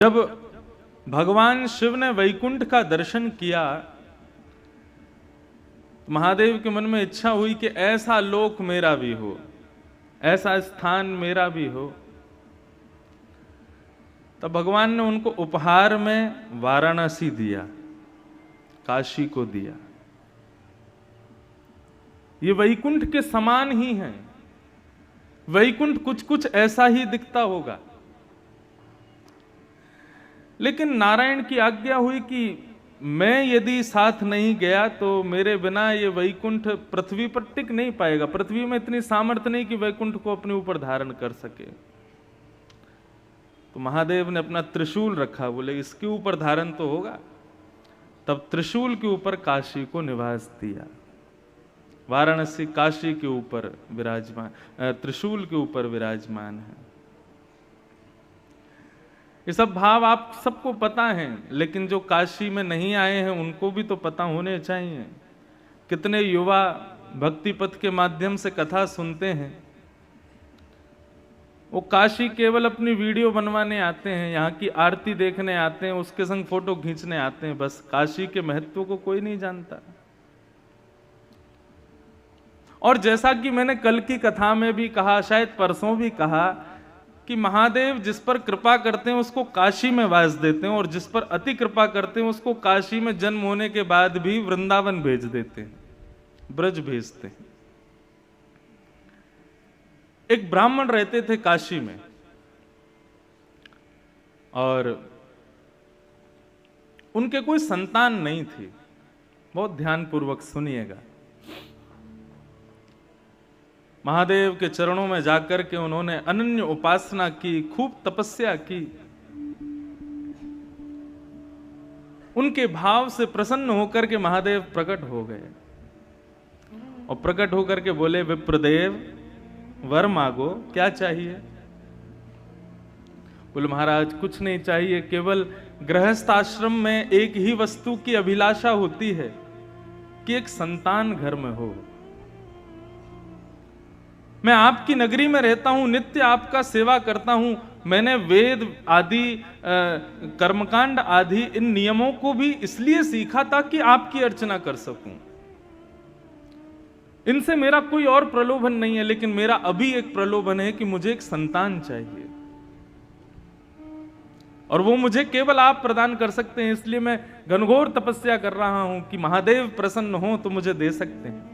जब भगवान शिव ने वैकुंठ का दर्शन किया, महादेव के मन में इच्छा हुई कि ऐसा लोक मेरा भी हो, ऐसा स्थान मेरा भी हो। तब भगवान ने उनको उपहार में वाराणसी दिया, काशी को दिया। ये वैकुंठ के समान ही है। वैकुंठ कुछ कुछ ऐसा ही दिखता होगा, लेकिन नारायण की आज्ञा हुई कि मैं यदि साथ नहीं गया तो मेरे बिना ये वैकुंठ पृथ्वी पर टिक नहीं पाएगा। पृथ्वी में इतनी सामर्थ्य नहीं कि वैकुंठ को अपने ऊपर धारण कर सके। तो महादेव ने अपना त्रिशूल रखा, बोले इसके ऊपर धारण तो होगा। तब त्रिशूल के ऊपर काशी को निवास दिया। वाराणसी काशी के ऊपर विराजमान, त्रिशूल के ऊपर विराजमान है। ये सब भाव आप सबको पता है, लेकिन जो काशी में नहीं आए हैं उनको भी तो पता होने चाहिए। कितने युवा भक्ति पथ के माध्यम से कथा सुनते हैं, वो काशी केवल अपनी वीडियो बनवाने आते हैं, यहाँ की आरती देखने आते हैं, उसके संग फोटो खींचने आते हैं, बस काशी के महत्व को कोई नहीं जानता। और जैसा कि मैंने कल की कथा में भी कहा, शायद परसों भी कहा, कि महादेव जिस पर कृपा करते हैं उसको काशी में वास देते हैं, और जिस पर अति कृपा करते हैं उसको काशी में जन्म होने के बाद भी वृंदावन भेज देते हैं, ब्रज भेजते हैं। एक ब्राह्मण रहते थे काशी में, और उनके कोई संतान नहीं थी। बहुत ध्यानपूर्वक सुनिएगा। महादेव के चरणों में जाकर के उन्होंने अनन्य उपासना की, खूब तपस्या की। उनके भाव से प्रसन्न होकर के महादेव प्रकट हो गए, और प्रकट होकर के बोले, विप्रदेव वर मांगो, क्या चाहिए? बोले महाराज कुछ नहीं चाहिए, केवल गृहस्थ आश्रम में एक ही वस्तु की अभिलाषा होती है कि एक संतान घर में हो। मैं आपकी नगरी में रहता हूं, नित्य आपका सेवा करता हूं। मैंने वेद आदि कर्मकांड आदि इन नियमों को भी इसलिए सीखा था कि आपकी अर्चना कर सकूं। इनसे मेरा कोई और प्रलोभन नहीं है, लेकिन मेरा अभी एक प्रलोभन है कि मुझे एक संतान चाहिए, और वो मुझे केवल आप प्रदान कर सकते हैं। इसलिए मैं घनघोर तपस्या कर रहा हूं कि महादेव प्रसन्न हो तो मुझे दे सकते हैं।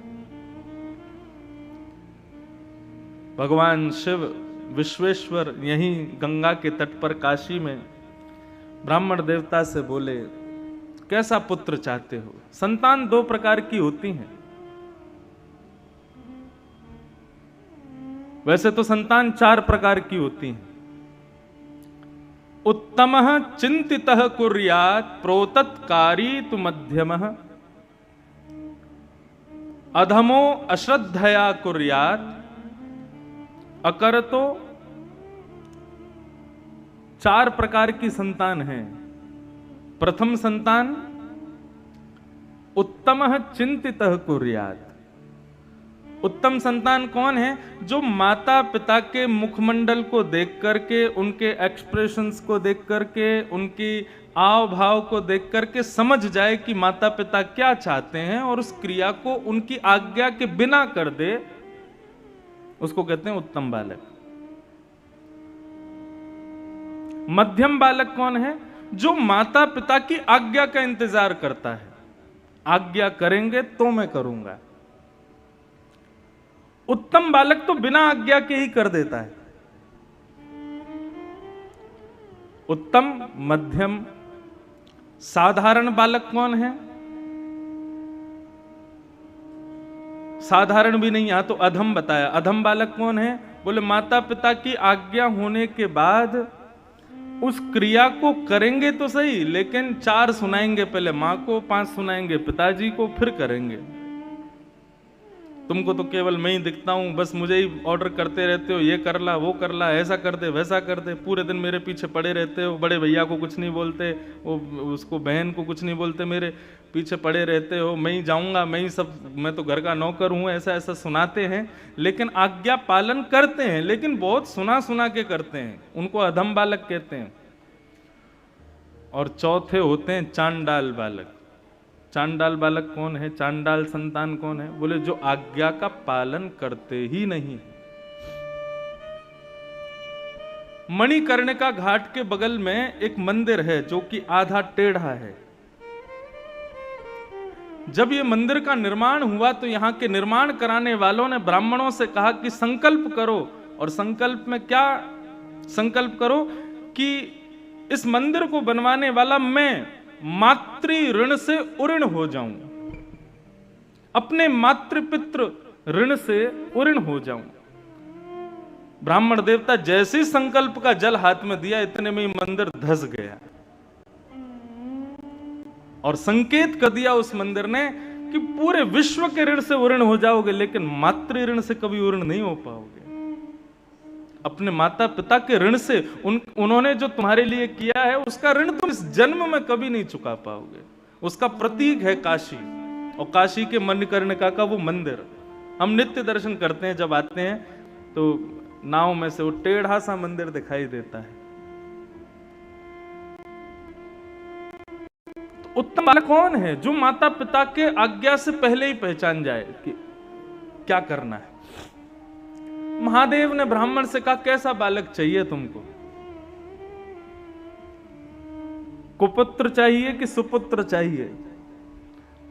भगवान शिव विश्वेश्वर यहीं गंगा के तट पर काशी में ब्राह्मण देवता से बोले, कैसा पुत्र चाहते हो? संतान दो प्रकार की होती हैं। वैसे तो संतान चार प्रकार की होती हैं। उत्तमः चिंतितः कुर्यात् प्रोतत्कारी तु मध्यमः, अधमो अश्रद्धया कुर्यात् अकर। तो चार प्रकार की संतान है। प्रथम संतान उत्तमः चिंतितः कुर्यात्। उत्तम संतान कौन है? जो माता पिता के मुखमंडल को देख करके, उनके एक्सप्रेशंस को देख करके, उनकी आव भाव को देख करके समझ जाए कि माता पिता क्या चाहते हैं, और उस क्रिया को उनकी आज्ञा के बिना कर दे, उसको कहते हैं उत्तम बालक। मध्यम बालक कौन है? जो माता पिता की आज्ञा का इंतजार करता है, आज्ञा करेंगे तो मैं करूंगा। उत्तम बालक तो बिना आज्ञा के ही कर देता है। उत्तम, मध्यम, साधारण बालक कौन है? साधारण भी नहीं, यहां तो अधम बताया। अधम बालक कौन है? बोले माता पिता की आज्ञा होने के बाद उस क्रिया को करेंगे तो सही, लेकिन 4 सुनाएंगे, पहले मां को, 5 सुनाएंगे पिताजी को, फिर करेंगे। तुमको तो केवल मैं ही दिखता हूं, बस मुझे ही ऑर्डर करते रहते हो, ये कर ला, वो कर ला, ऐसा कर दे, वैसा कर दे, पूरे दिन मेरे पीछे पड़े रहते हो। बड़े भैया को कुछ नहीं बोलते, वो उसको बहन को कुछ नहीं बोलते, मेरे पीछे पड़े रहते हो, मैं ही जाऊंगा, मैं ही सब, मैं तो घर का नौकर हूं, ऐसा ऐसा सुनाते हैं। लेकिन आज्ञा पालन करते हैं, लेकिन बहुत सुना सुना के करते हैं। उनको अधम बालक कहते हैं। और चौथे होते हैं चांडाल बालक। चांडाल बालक कौन है? चांडाल संतान कौन है? बोले जो आज्ञा का पालन करते ही नहीं। मणिकर्णिका घाट के बगल में एक मंदिर है जो कि आधा टेढ़ा है। जब ये मंदिर का निर्माण हुआ तो यहां के निर्माण कराने वालों ने ब्राह्मणों से कहा कि संकल्प करो, और संकल्प में क्या संकल्प करो कि इस मंदिर को बनवाने वाला मैं मातृ ऋण से उऋण हो जाऊं, अपने मातृपितृ ऋण से उऋण हो जाऊं। ब्राह्मण देवता जैसे संकल्प का जल हाथ में दिया, इतने में ही मंदिर धस गया और संकेत कर दिया उस मंदिर ने कि पूरे विश्व के ऋण से उऋण हो जाओगे, लेकिन मातृ ऋण से कभी उऋण नहीं हो पाओगे। अपने माता पिता के ऋण से उन्होंने जो तुम्हारे लिए किया है उसका ऋण तुम इस जन्म में कभी नहीं चुका पाओगे। उसका प्रतीक है काशी, और काशी के मणिकर्णिका का वो मंदिर। हम नित्य दर्शन करते हैं, जब आते हैं तो नाव में से वो टेढ़ा सा मंदिर दिखाई देता है। तो उत्तम बालक कौन है? जो माता पिता के आज्ञा से पहले ही पहचान जाए कि क्या करना है। महादेव ने ब्राह्मण से कहा कैसा बालक चाहिए तुमको? कुपुत्र चाहिए कि सुपुत्र चाहिए?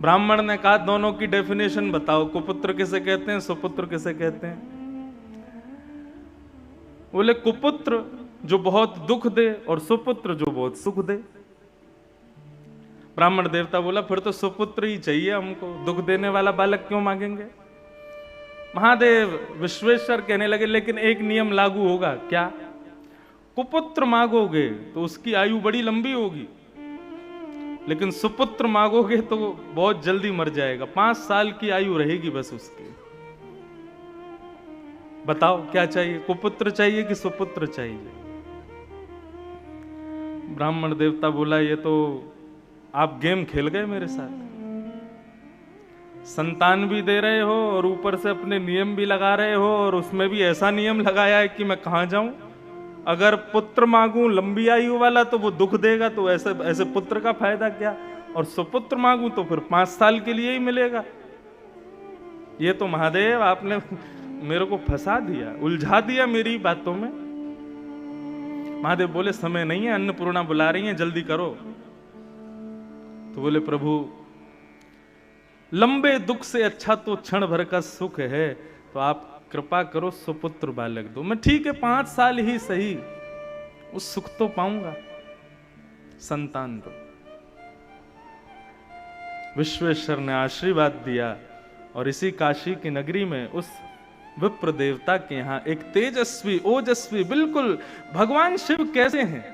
ब्राह्मण ने कहा दोनों की डेफिनेशन बताओ, कुपुत्र किसे कहते हैं, सुपुत्र किसे कहते हैं? बोले कुपुत्र जो बहुत दुख दे और सुपुत्र जो बहुत सुख दे। ब्राह्मण देवता बोला फिर तो सुपुत्र ही चाहिए हमको, दुख देने वाला बालक क्यों मांगेंगे? महादेव विश्वेश्वर कहने लगे लेकिन एक नियम लागू होगा। क्या? कुपुत्र मांगोगे तो उसकी आयु बड़ी लंबी होगी, लेकिन सुपुत्र मांगोगे तो बहुत जल्दी मर जाएगा, 5 साल की आयु रहेगी बस उसकी। बताओ क्या चाहिए, कुपुत्र चाहिए कि सुपुत्र चाहिए? ब्राह्मण देवता बोला ये तो आप गेम खेल गए मेरे साथ, संतान भी दे रहे हो और ऊपर से अपने नियम भी लगा रहे हो, और उसमें भी ऐसा नियम लगाया है कि मैं कहां जाऊं। अगर पुत्र मांगूं लंबी आयु वाला तो वो दुख देगा, तो ऐसे ऐसे पुत्र का फायदा क्या, और सुपुत्र मांगूं तो फिर 5 साल के लिए ही मिलेगा। ये तो महादेव आपने मेरे को फंसा दिया, उलझा दिया मेरी बातों में। महादेव बोले समय नहीं है, अन्नपूर्णा बुला रही हैं, जल्दी करो। तो बोले प्रभु लंबे दुख से अच्छा तो क्षण भर का सुख है, तो आप कृपा करो सुपुत्र बालक दो। मैं ठीक है 5 साल ही सही, उस सुख तो पाऊंगा, संतान दो। विश्वेश्वर ने आशीर्वाद दिया, और इसी काशी की नगरी में उस विप्र देवता के यहां एक तेजस्वी ओजस्वी, बिल्कुल भगवान शिव कैसे हैं,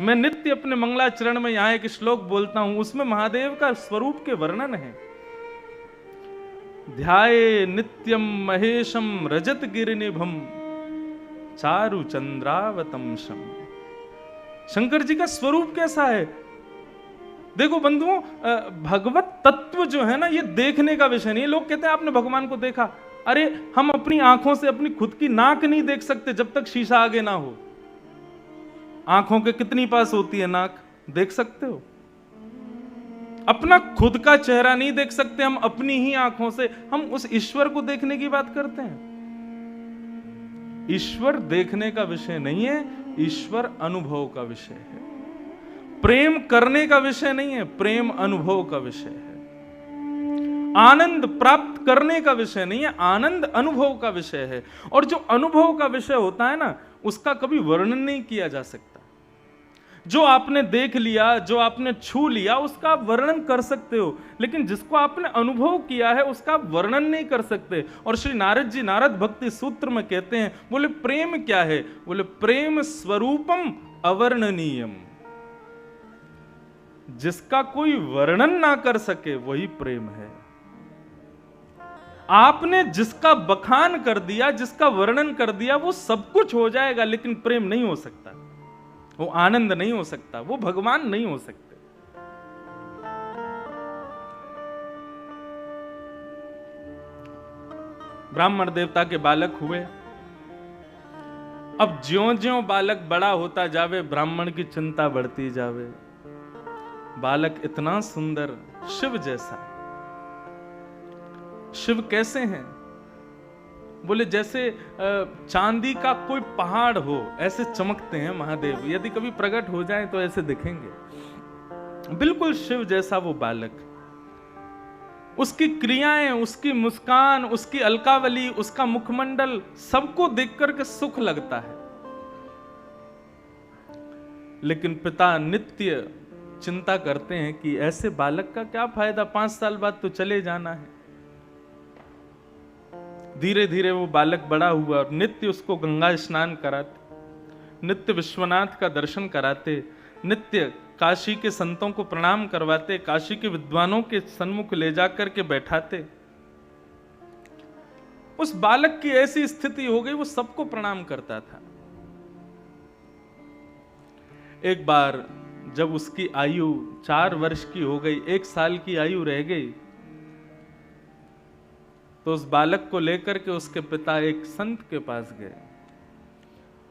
मैं नित्य अपने मंगलाचरण में यहां एक श्लोक बोलता हूं, उसमें महादेव का स्वरूप के वर्णन है। ध्याये नित्यम महेशम रजत गिरिनिभम चारु चंद्रावतंशम। शंकर जी का स्वरूप कैसा है? देखो बंधुओं, भगवत तत्व जो है ना, ये देखने का विषय नहीं। लोग कहते हैं आपने भगवान को देखा, अरे हम अपनी आंखों से अपनी खुद की नाक नहीं देख सकते जब तक शीशा आगे ना हो। आंखों के कितनी पास होती है नाक, देख सकते हो? अपना खुद का चेहरा नहीं देख सकते हम अपनी ही आंखों से, हम उस ईश्वर को देखने की बात करते हैं। ईश्वर देखने का विषय नहीं है, ईश्वर अनुभव का विषय है। प्रेम करने का विषय नहीं है, प्रेम अनुभव का विषय है। आनंद प्राप्त करने का विषय नहीं है, आनंद अनुभव का विषय है। और जो अनुभव का विषय होता है ना, उसका कभी वर्णन नहीं किया जा सकता। जो आपने देख लिया, जो आपने छू लिया, उसका आप वर्णन कर सकते हो, लेकिन जिसको आपने अनुभव किया है उसका आप वर्णन नहीं कर सकते। और श्री नारद जी नारद भक्ति सूत्र में कहते हैं, बोले प्रेम क्या है? बोले प्रेम स्वरूपम अवर्णनीयम। जिसका कोई वर्णन ना कर सके वही प्रेम है। आपने जिसका बखान कर दिया, जिसका वर्णन कर दिया, वो सब कुछ हो जाएगा, लेकिन प्रेम नहीं हो सकता, वो आनंद नहीं हो सकता, वो भगवान नहीं हो सकते। ब्राह्मण देवता के बालक हुए। अब ज्यों ज्यों बालक बड़ा होता जावे, ब्राह्मण की चिंता बढ़ती जावे। बालक इतना सुंदर, शिव जैसा। शिव कैसे हैं? बोले जैसे चांदी का कोई पहाड़ हो, ऐसे चमकते हैं महादेव। यदि कभी प्रकट हो जाए तो ऐसे दिखेंगे, बिल्कुल शिव जैसा वो बालक। उसकी क्रियाएं, उसकी मुस्कान, उसकी अलकावली, उसका मुखमंडल, सबको देख करके सुख लगता है। लेकिन पिता नित्य चिंता करते हैं कि ऐसे बालक का क्या फायदा, 5 साल बाद तो चले जाना है। धीरे धीरे वो बालक बड़ा हुआ और नित्य उसको गंगा स्नान कराते, नित्य विश्वनाथ का दर्शन कराते, नित्य काशी के संतों को प्रणाम करवाते, काशी के विद्वानों के सन्मुख ले जाकर के बैठाते। उस बालक की ऐसी स्थिति हो गई, वो सबको प्रणाम करता था। एक बार जब उसकी आयु 4 वर्ष की हो गई, 1 साल की आयु रह गई, तो उस बालक को लेकर के उसके पिता एक संत के पास गए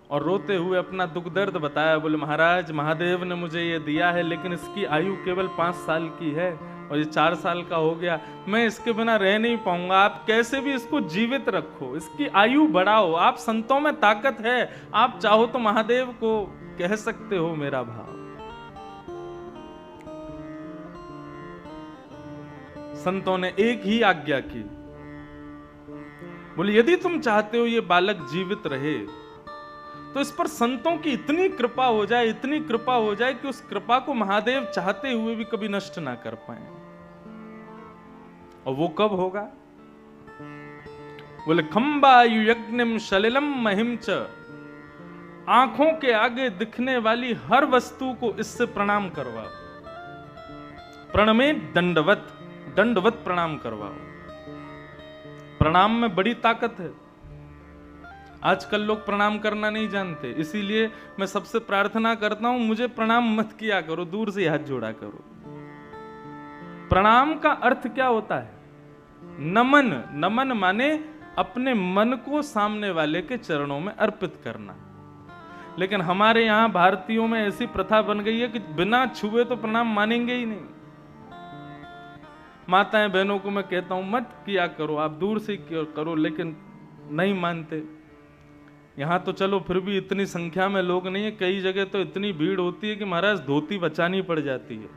और रोते हुए अपना दुख दर्द बताया। बोले महाराज, महादेव ने मुझे ये दिया है, लेकिन इसकी आयु केवल 5 साल की है और ये 4 साल का हो गया, मैं इसके बिना रह नहीं पाऊंगा। आप कैसे भी इसको जीवित रखो, इसकी आयु बढ़ाओ। आप संतों में ताकत है, आप चाहो तो महादेव को कह सकते हो मेरा भाव। संतों ने एक ही आज्ञा की, बोले यदि तुम चाहते हो ये बालक जीवित रहे तो इस पर संतों की इतनी कृपा हो जाए, इतनी कृपा हो जाए कि उस कृपा को महादेव चाहते हुए भी कभी नष्ट ना कर पाए। और वो कब होगा? बोले खंबायु यज्ञम सलिलम महिम च, आंखों के आगे दिखने वाली हर वस्तु को इससे प्रणाम करवाओ। प्रणमे दंडवत, दंडवत प्रणाम करवाओ। प्रणाम में बड़ी ताकत है। आजकल लोग प्रणाम करना नहीं जानते, इसीलिए मैं सबसे प्रार्थना करता हूं, मुझे प्रणाम मत किया करो, दूर से हाथ जोड़ा करो। प्रणाम का अर्थ क्या होता है? नमन। नमन माने अपने मन को सामने वाले के चरणों में अर्पित करना। लेकिन हमारे यहां भारतीयों में ऐसी प्रथा बन गई है कि बिना छुए तो प्रणाम मानेंगे ही नहीं। माताएं बहनों को मैं कहता हूं मत किया करो, आप दूर से करो, लेकिन नहीं मानते। यहां तो चलो फिर भी इतनी संख्या में लोग नहीं है, कई जगह तो इतनी भीड़ होती है कि महाराज धोती बचानी पड़ जाती है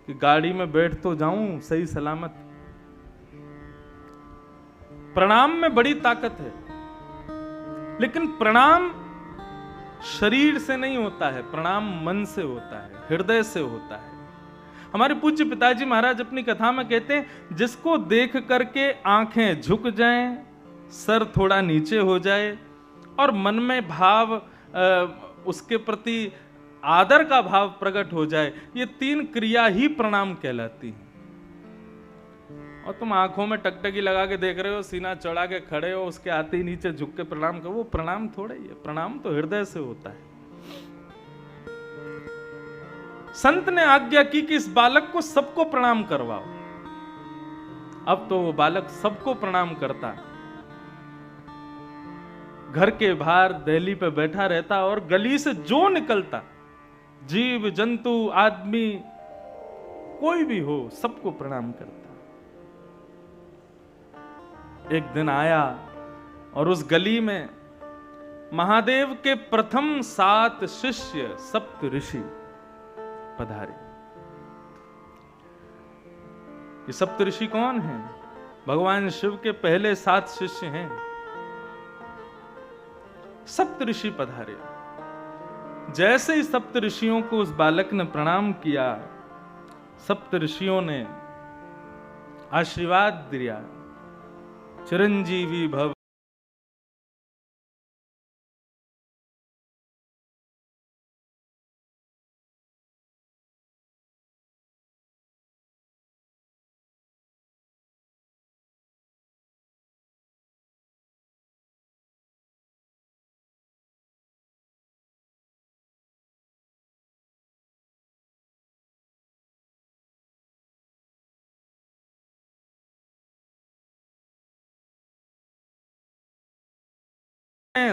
कि गाड़ी में बैठ तो जाऊं सही सलामत। प्रणाम में बड़ी ताकत है, लेकिन प्रणाम शरीर से नहीं होता है, प्रणाम मन से होता है, हृदय से होता है। हमारे पूज्य पिताजी महाराज अपनी कथा में कहते हैं, जिसको देख करके आंखें झुक जाएं, सर थोड़ा नीचे हो जाए और मन में भाव उसके प्रति आदर का भाव प्रकट हो जाए, ये 3 क्रिया ही प्रणाम कहलाती है। और तुम आंखों में टकटकी लगा के देख रहे हो, सीना चढ़ा के खड़े हो, उसके आते ही नीचे झुक के प्रणाम करो, वो प्रणाम थोड़ा ही है। प्रणाम तो हृदय से होता है। संत ने आज्ञा की कि इस बालक को सबको प्रणाम करवाओ। अब तो वो बालक सबको प्रणाम करता, घर के बाहर दहली पे बैठा रहता और गली से जो निकलता, जीव जंतु आदमी कोई भी हो, सबको प्रणाम करता। एक दिन आया और उस गली में महादेव के प्रथम 7 शिष्य, सप्त ऋषि पधारे। ये सप्त ऋषि कौन हैं? भगवान शिव के पहले 7 शिष्य हैं। सप्त ऋषि पधारे। जैसे ही सप्त ऋषियों को उस बालक ने प्रणाम किया, सप्त ऋषियों ने आशीर्वाद दिया, चिरंजीवी भव।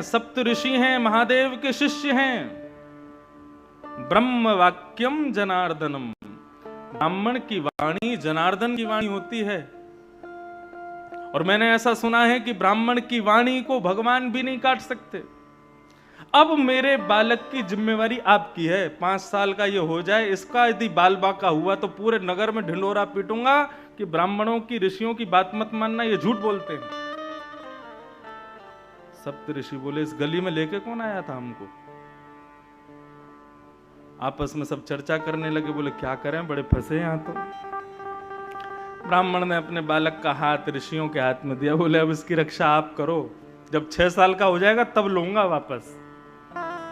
सप्त ऋषि हैं, महादेव के शिष्य हैं। ब्रह्म वाक्यम जनार्दनम, ब्राह्मण की वाणी जनार्दन की वाणी होती है। और मैंने ऐसा सुना है कि ब्राह्मण की वाणी को भगवान भी नहीं काट सकते। अब मेरे बालक की जिम्मेवारी आपकी है, 5 साल का ये हो जाए, इसका यदि बाल बाका हुआ तो पूरे नगर में ढिंडोरा पीटूंगा कि ब्राह्मणों की ऋषियों की बात मत मानना, ये झूठ बोलते हैं। सप्त ऋषि बोले इस गली में लेके कौन आया था हमको? आपस में सब चर्चा करने लगे, बोले क्या करें, बड़े फंसे यहां तो। ब्राह्मण ने अपने बालक का हाथ ऋषियों के हाथ में दिया, बोले अब इसकी रक्षा आप करो, जब 6 साल का हो जाएगा तब लूंगा वापस।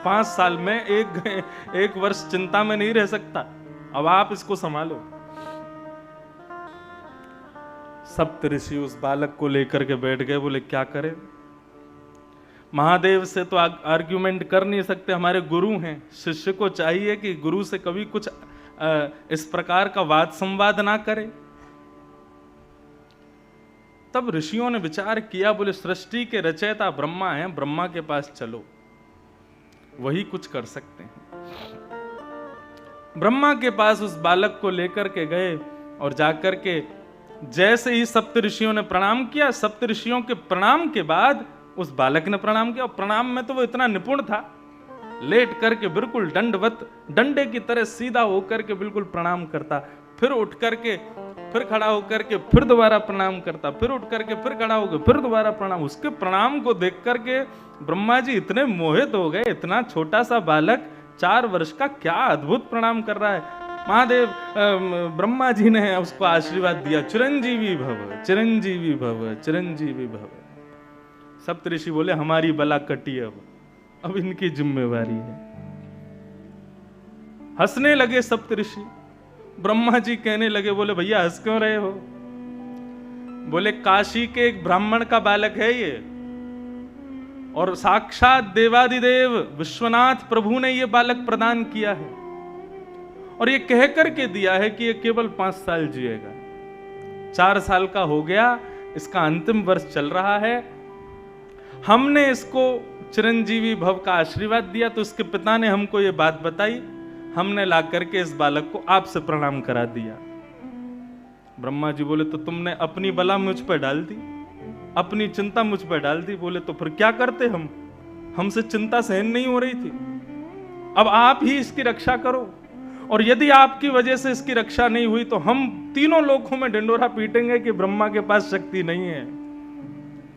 5 साल में एक वर्ष चिंता में नहीं रह सकता, अब आप इसको संभालो। सप्त ऋषि उस बालक को लेकर के बैठ गए, बोले क्या करें, महादेव से तो आर्ग्यूमेंट कर नहीं सकते, हमारे गुरु हैं, शिष्य को चाहिए कि गुरु से कभी कुछ इस प्रकार का वाद संवाद ना करे। तब ऋषियों ने विचार किया, बोले सृष्टि के रचयिता ब्रह्मा हैं, ब्रह्मा के पास चलो, वही कुछ कर सकते हैं। ब्रह्मा के पास उस बालक को लेकर के गए और जाकर के जैसे ही सप्त ऋषियों ने प्रणाम किया, सप्त ऋषियों के प्रणाम के बाद उस बालक ने प्रणाम किया। और प्रणाम में तो वो इतना निपुण था, लेट करके बिल्कुल दंडवत, डंडे की तरह सीधा होकर के बिल्कुल प्रणाम करता, फिर उठ करके फिर खड़ा होकर के फिर दोबारा प्रणाम करता, फिर उठ करके फिर खड़ा होकर फिर दोबारा प्रणाम। उसके प्रणाम को देख करके ब्रह्मा जी इतने मोहित हो गए, इतना छोटा सा बालक 4 वर्ष का क्या अद्भुत प्रणाम कर रहा है। महादेव ब्रह्मा जी ने उसको आशीर्वाद दिया, चिरंजीवी भव, चिरंजीवी भव, चिरंजीवी भव। सप्त ऋषि बोले हमारी बला कटी, अब इनकी जिम्मेवारी है। हंसने लगे सप्त ऋषि। ब्रह्मा जी कहने लगे, बोले भैया हंस क्यों रहे हो? बोले काशी के एक ब्राह्मण का बालक है ये, और साक्षात देवादिदेव विश्वनाथ प्रभु ने ये बालक प्रदान किया है, और ये कह करके दिया है कि ये केवल 5 साल जिएगा। 4 साल का हो गया, इसका अंतिम वर्ष चल रहा है। हमने इसको चिरंजीवी भव का आशीर्वाद दिया, तो इसके पिता ने हमको ये बात बताई, हमने ला करके इस बालक को आपसे प्रणाम करा दिया। ब्रह्मा जी बोले तो तुमने अपनी बला मुझ पर डाल दी, अपनी चिंता मुझ पर डाल दी। बोले तो फिर क्या करते हम, हमसे चिंता सहन नहीं हो रही थी, अब आप ही इसकी रक्षा करो, और यदि आपकी वजह से इसकी रक्षा नहीं हुई तो हम तीनों लोकों में ढिंडोरा पीटेंगे कि ब्रह्मा के पास शक्ति नहीं है,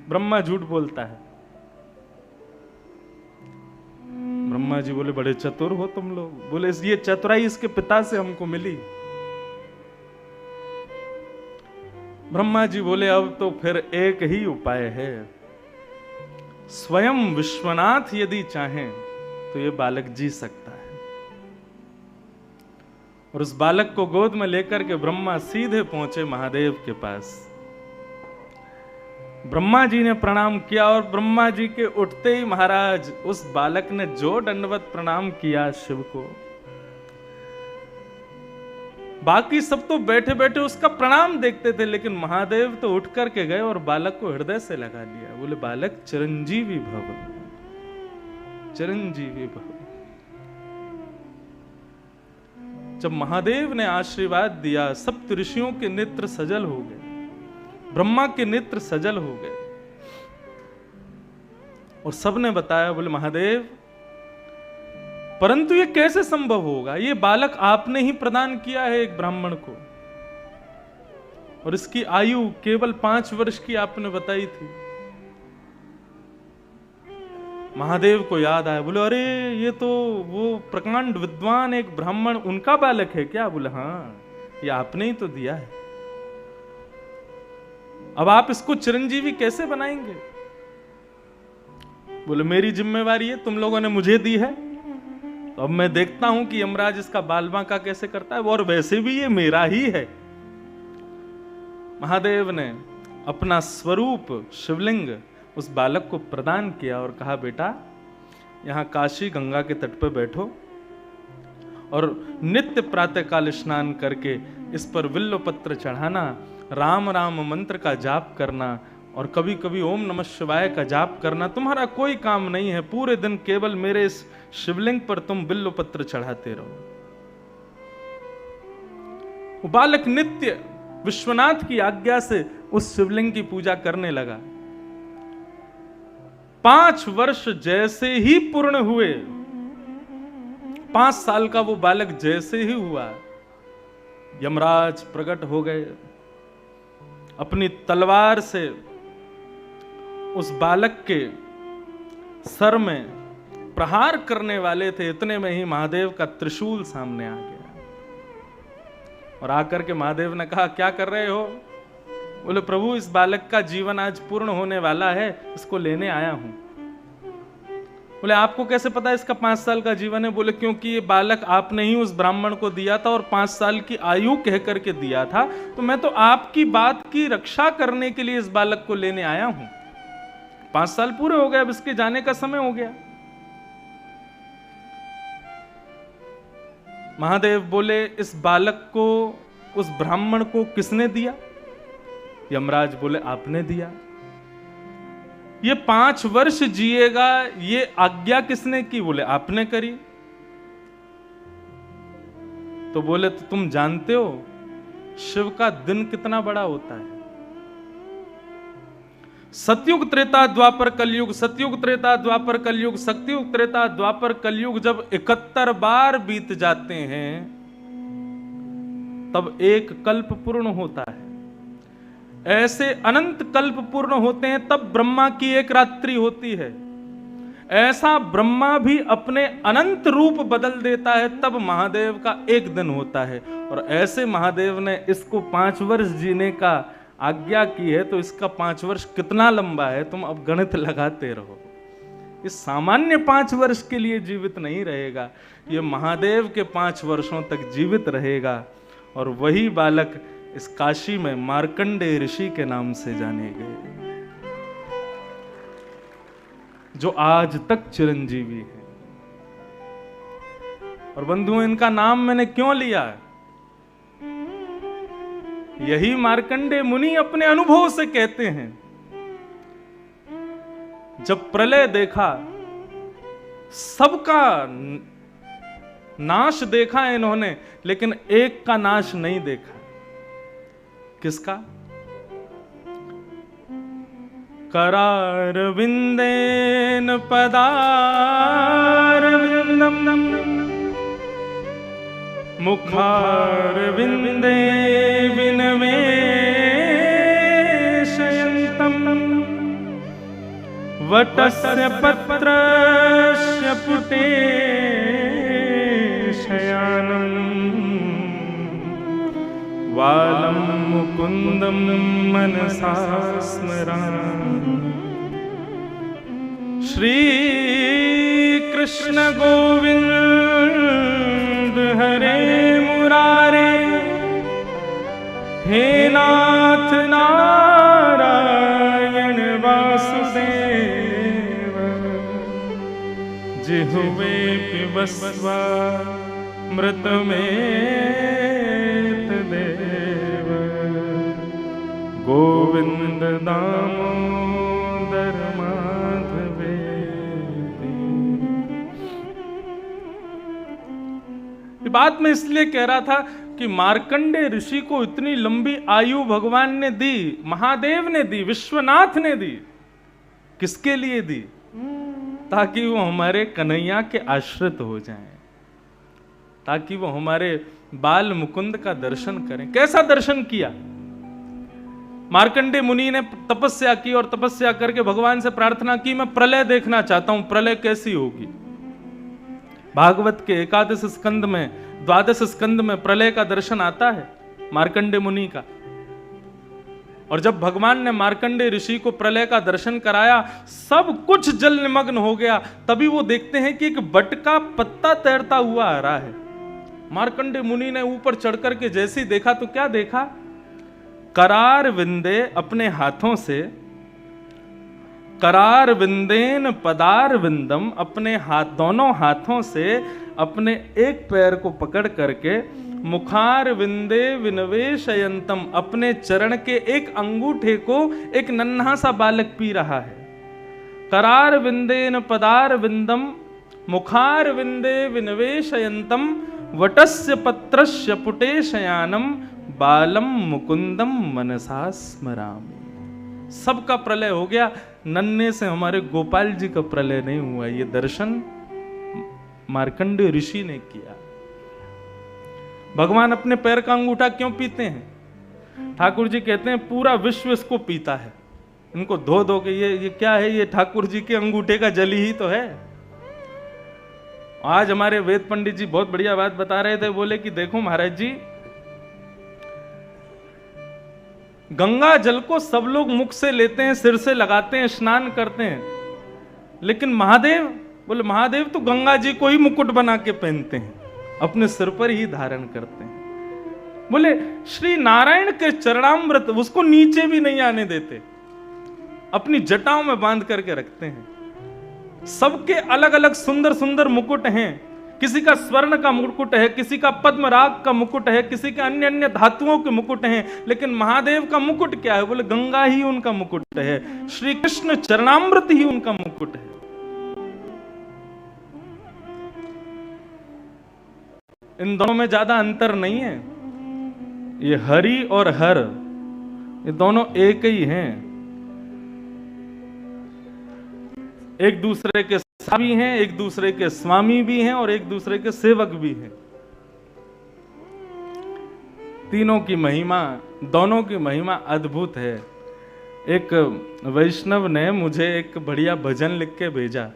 ब्रह्मा झूठ बोलता है। ब्रह्मा जी बोले बड़े चतुर हो तुम लोग। बोले ये चतुराई इसके पिता से हमको मिली। ब्रह्मा जी बोले अब तो फिर एक ही उपाय है, स्वयं विश्वनाथ यदि चाहें तो ये बालक जी सकता है। और उस बालक को गोद में लेकर के ब्रह्मा सीधे पहुंचे महादेव के पास। ब्रह्मा जी ने प्रणाम किया, और ब्रह्मा जी के उठते ही महाराज उस बालक ने जो दंडवत प्रणाम किया शिव को, बाकी सब तो बैठे बैठे उसका प्रणाम देखते थे, लेकिन महादेव तो उठ करके गए और बालक को हृदय से लगा लिया। बोले बालक चिरंजीवी भव, चिरंजीवी भव। जब महादेव ने आशीर्वाद दिया, सप्त ऋषियों के नेत्र सजल हो गए, ब्रह्मा के नेत्र सजल हो गए, और सबने बताया, बोले महादेव परंतु ये कैसे संभव होगा, ये बालक आपने ही प्रदान किया है एक ब्राह्मण को, और इसकी आयु केवल 5 वर्ष की आपने बताई थी। महादेव को याद आया, बोले अरे ये तो वो प्रकांड विद्वान एक ब्राह्मण, उनका बालक है क्या? बोले हाँ, ये आपने ही तो दिया है, अब आप इसको चिरंजीवी कैसे बनाएंगे? बोले मेरी जिम्मेवारी है, तुम लोगों ने मुझे दी है, तो अब मैं देखता हूं कि यमराज इसका बाल बांका कैसे करता है, और वैसे भी ये मेरा ही है। महादेव ने अपना स्वरूप शिवलिंग उस बालक को प्रदान किया और कहा बेटा यहां काशी गंगा के तट पर बैठो, और नित्य प्रातःकाल स्नान करके इस पर विल्व पत्र चढ़ाना, राम राम मंत्र का जाप करना, और कभी कभी ओम नमः शिवाय का जाप करना। तुम्हारा कोई काम नहीं है, पूरे दिन केवल मेरे इस शिवलिंग पर तुम बिल्व पत्र चढ़ाते रहो। वो बालक नित्य विश्वनाथ की आज्ञा से उस शिवलिंग की पूजा करने लगा। 5 वर्ष जैसे ही पूर्ण हुए, 5 साल का वो बालक जैसे ही हुआ, यमराज प्रकट हो गए। अपनी तलवार से उस बालक के सर में प्रहार करने वाले थे, इतने में ही महादेव का त्रिशूल सामने आ गया। और आकर के महादेव ने कहा, क्या कर रहे हो? बोले, प्रभु इस बालक का जीवन आज पूर्ण होने वाला है, इसको लेने आया हूं। बोले, आपको कैसे पता इसका 5 साल का जीवन है? बोले, क्योंकि ये बालक आपने ही उस ब्राह्मण को दिया था और 5 साल की आयु कह करके दिया था, तो मैं तो आपकी बात की रक्षा करने के लिए इस बालक को लेने आया हूं। 5 साल पूरे हो गए, अब इसके जाने का समय हो गया। महादेव बोले, इस बालक को उस ब्राह्मण को किसने दिया? यमराज बोले, आपने दिया। ये 5 वर्ष जिएगा, ये आज्ञा किसने की? बोले, आपने करी। तो बोले, तो तुम जानते हो शिव का दिन कितना बड़ा होता है? सतयुग त्रेता द्वापर कलयुग, सतयुग त्रेता द्वापर कलयुग, सतयुग त्रेता द्वापर कलयुग जब 71 बार बीत जाते हैं तब एक कल्प पूर्ण होता है। ऐसे अनंत कल्प पूर्ण होते हैं तब ब्रह्मा की एक रात्रि होती है। ऐसा ब्रह्मा भी अपने अनंत रूप बदल देता है तब महादेव का एक दिन होता है। और ऐसे महादेव ने इसको 5 वर्ष जीने का आज्ञा की है, तो इसका 5 वर्ष कितना लंबा है तुम अब गणित लगाते रहो। इस सामान्य 5 वर्ष के लिए जीवित नहीं रहेगा, ये महादेव के 5 वर्षों तक जीवित रहेगा। और वही बालक इस काशी में मार्कंडेय ऋषि के नाम से जाने गए, जो आज तक चिरंजीवी है। और बंधुओं, इनका नाम मैंने क्यों लिया? यही मार्कंडेय मुनि अपने अनुभव से कहते हैं। जब प्रलय देखा, सबका नाश देखा इन्होंने, लेकिन एक का नाश नहीं देखा। किसका? करार विंदेन पदार विंदम मुखार विंदे विनवेशयन्तम वटस्य पत्रस्य पुटे शयानम् वालं मुकुंदम मनसा स्मरामि। श्री कृष्ण गोविंद हरे मुरारे, हे नाथ नारायण वासुदेव, जिह्वे पिबस्वा मृत में गोविंद दामोदर माधवेति। ये बात मैं इसलिए कह रहा था कि मार्कंडेय ऋषि को इतनी लंबी आयु भगवान ने दी, महादेव ने दी, विश्वनाथ ने दी। किसके लिए दी? ताकि वो हमारे कन्हैया के आश्रित हो जाएं, ताकि वो हमारे बाल मुकुंद का दर्शन करें। कैसा दर्शन किया? मार्कंडेय मुनि ने तपस्या की और तपस्या करके भगवान से प्रार्थना की, मैं प्रलय देखना चाहता हूं, प्रलय कैसी होगी। भागवत के 11 स्कंद में, 12 स्कंद में प्रलय का दर्शन आता है मार्कंडेय मुनि का। और जब भगवान ने मार्कंडेय ऋषि को प्रलय का दर्शन कराया, सब कुछ जल निमग्न हो गया। तभी वो देखते हैं कि एक बट का पत्ता तैरता हुआ आ रहा है। मार्कंडेय मुनि ने ऊपर चढ़ करके जैसे ही देखा तो क्या देखा? करार विंदे, अपने हाथों से, करार विंदेन पदार विंदम, अपने हाथ, दोनों हाथों से अपने एक पैर को पकड़ करके मुखार विंदे विनवेशयंतम, अपने चरण के एक अंगूठे को एक नन्हा सा बालक पी रहा है। करार विंदेन पदार विंदम मुखार विंदे विनवेशयंतम वटस्य पत्रस्य पुटे शयानम बालम मुकुंदम मनसा स्मरामि। सबका प्रलय हो गया, नन्हे से हमारे गोपाल जी का प्रलय नहीं हुआ। ये दर्शन मार्कंडेय ऋषि ने किया। भगवान अपने पैर का अंगूठा क्यों पीते हैं? ठाकुर जी कहते हैं पूरा विश्व इसको पीता है, इनको धो धो के ये क्या है, ये ठाकुर जी के अंगूठे का जल ही तो है। आज हमारे वेद पंडित जी बहुत बढ़िया बात बता रहे थे, बोले कि देखो महाराज जी, गंगा जल को सब लोग मुख से लेते हैं, सिर से लगाते हैं, स्नान करते हैं, लेकिन महादेव, बोले महादेव तो गंगा जी को ही मुकुट बना के पहनते हैं, अपने सिर पर ही धारण करते हैं। बोले श्री नारायण के चरणामृत उसको नीचे भी नहीं आने देते, अपनी जटाओं में बांध करके रखते हैं। सबके अलग अलग सुंदर सुंदर मुकुट हैं, किसी का स्वर्ण का मुकुट है, किसी का पद्मराग का मुकुट है, किसी के अन्य अन्य धातुओं के मुकुट हैं, लेकिन महादेव का मुकुट क्या है? बोले गंगा ही उनका मुकुट है, श्री कृष्ण चरणामृत ही उनका मुकुट है। इन दोनों में ज्यादा अंतर नहीं है। ये हरि और हर, ये दोनों एक ही हैं, एक दूसरे के साथी हैं, एक दूसरे के स्वामी भी हैं और एक दूसरे के सेवक भी हैं। तीनों की महिमा, दोनों की महिमा अद्भुत है। एक वैष्णव ने मुझे एक बढ़िया भजन लिख के भेजा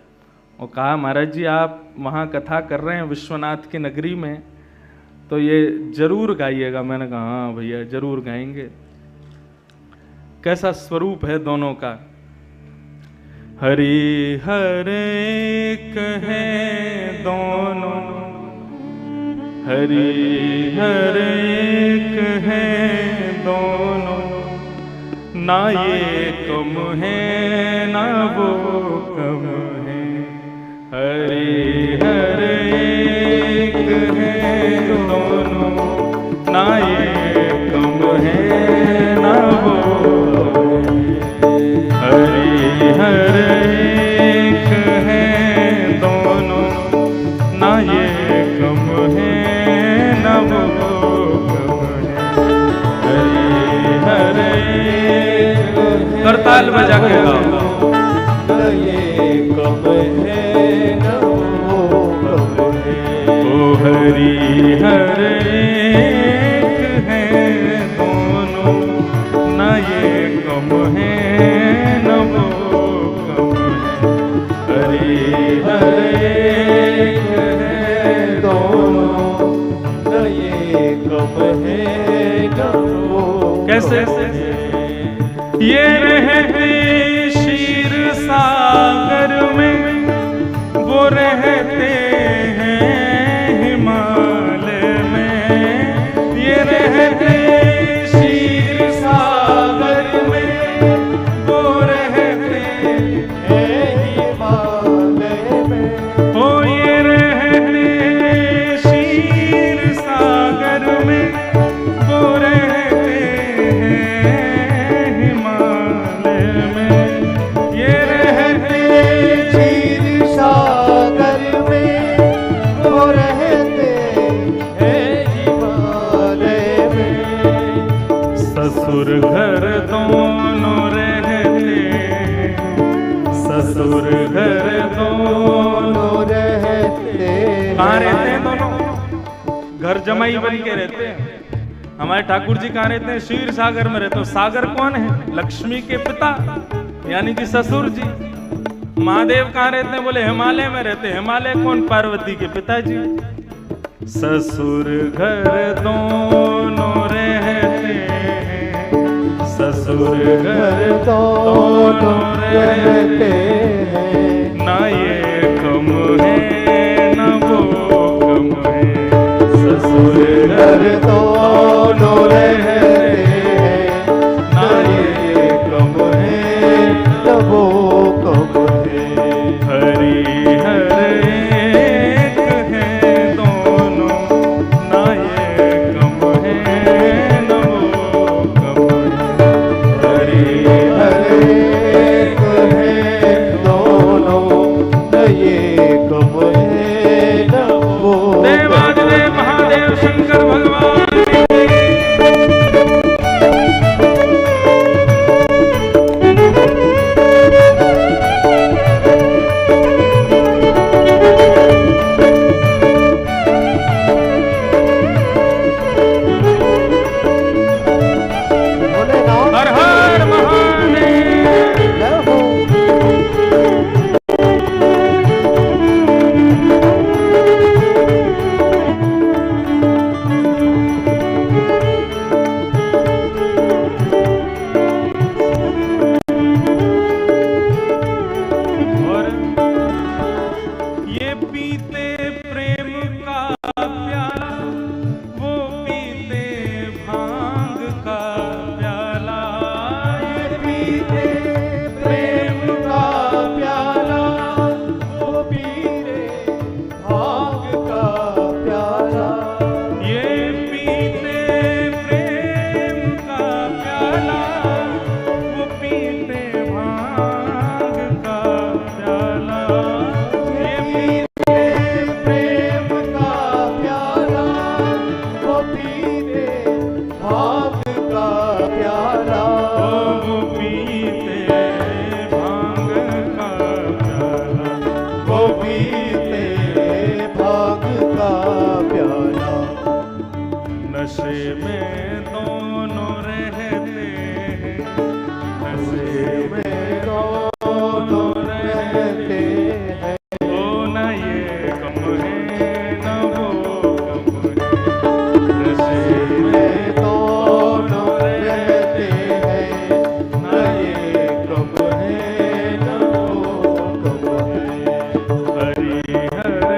और कहा महाराज जी आप वहाँ कथा कर रहे हैं विश्वनाथ की नगरी में, तो ये जरूर गाइएगा। मैंने कहा हाँ भैया जरूर गाएंगे। कैसा स्वरूप है दोनों का। हरि हर एक है दोनों, हरि हर एक है दोनों, ना ये कम है ना वो कम है। हरि हर एक है दोनों, ना ये कम है ना वो कम है। हरि हर एक है दोनों, ना ये कम है ना वो कम है। हरि हर एक करताल बजा के गाओ, ना ये कम है ना वो कम है। ओ हरि हर एक है दोनों, ना ये कम है ना वो कम है। हरि हर एक है दोनों, ना ये कम है ना वो। कैसे? ये रहते क्षीर सागर में, वो रहते हैं हिमालय में। ये रहते क्षीर सागर में, वो रहते हैं हिमालय में। ओ ये रहते क्षीर सागर में, वो रहते हैं हिमालय में। ये रहते क्षीर सागर में, वो रहते हैं हिमालय में। ससुर घर दोनों रहते, ससुर घर दोनों रहते। कहाँ रहते हैं दोनों? घर जमाई बन के रहते हैं। हमारे ठाकुर जी कहाँ रहते हैं? क्षीर सागर में रहते हैं। सागर कौन है? लक्ष्मी के पिता यानी कि ससुर जी। महादेव कहाँ रहते हैं? बोले हिमालय में रहते हैं। हिमालय कौन? पार्वती के पिताजी। ससुर घर दोनों रहते हैं, ससुर घर दोनों रहते हैं। ना ये कम है ना वो कम है। ससुर घर दोनों रहते हैं, ना ये कम है ना वो कम है। हरि हर एक है दोनों, ना ये नशे में दोनों रहते हैं, नशे में दोनों रहते हैं, ओ न ये गम है न वो गम है, नशे में दोनों रहते हैं, न ये गम है न वो गम है, हरि हरे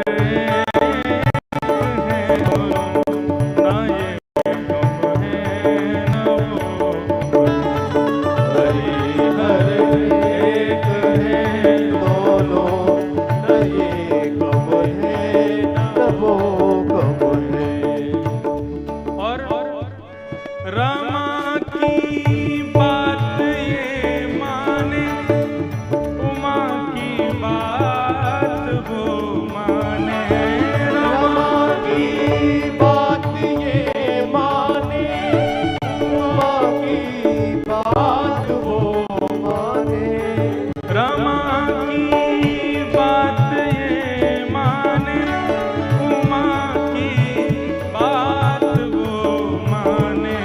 रमा की बात ये माने, उमा की बात वो माने, रमा की बात ये माने, उमा की बात वो माने, रमा की बात ये माने, उमा की बात वो माने,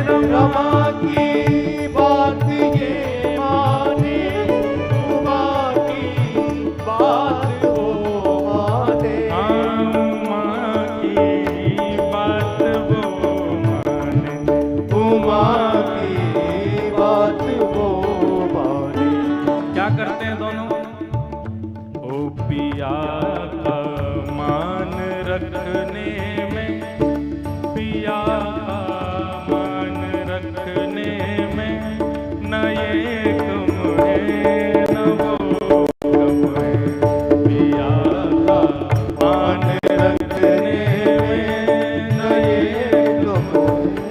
रमा की बात ये माने, उमा की बात वो माने, उमा की बात वो माने, उमा की बात वो माने। क्या करते हैं दोनों? ओ पिया का मान रखने में, पिया मान रखने में, न ये गम है न वो गम है, पिया का मान रखने में, न ये गम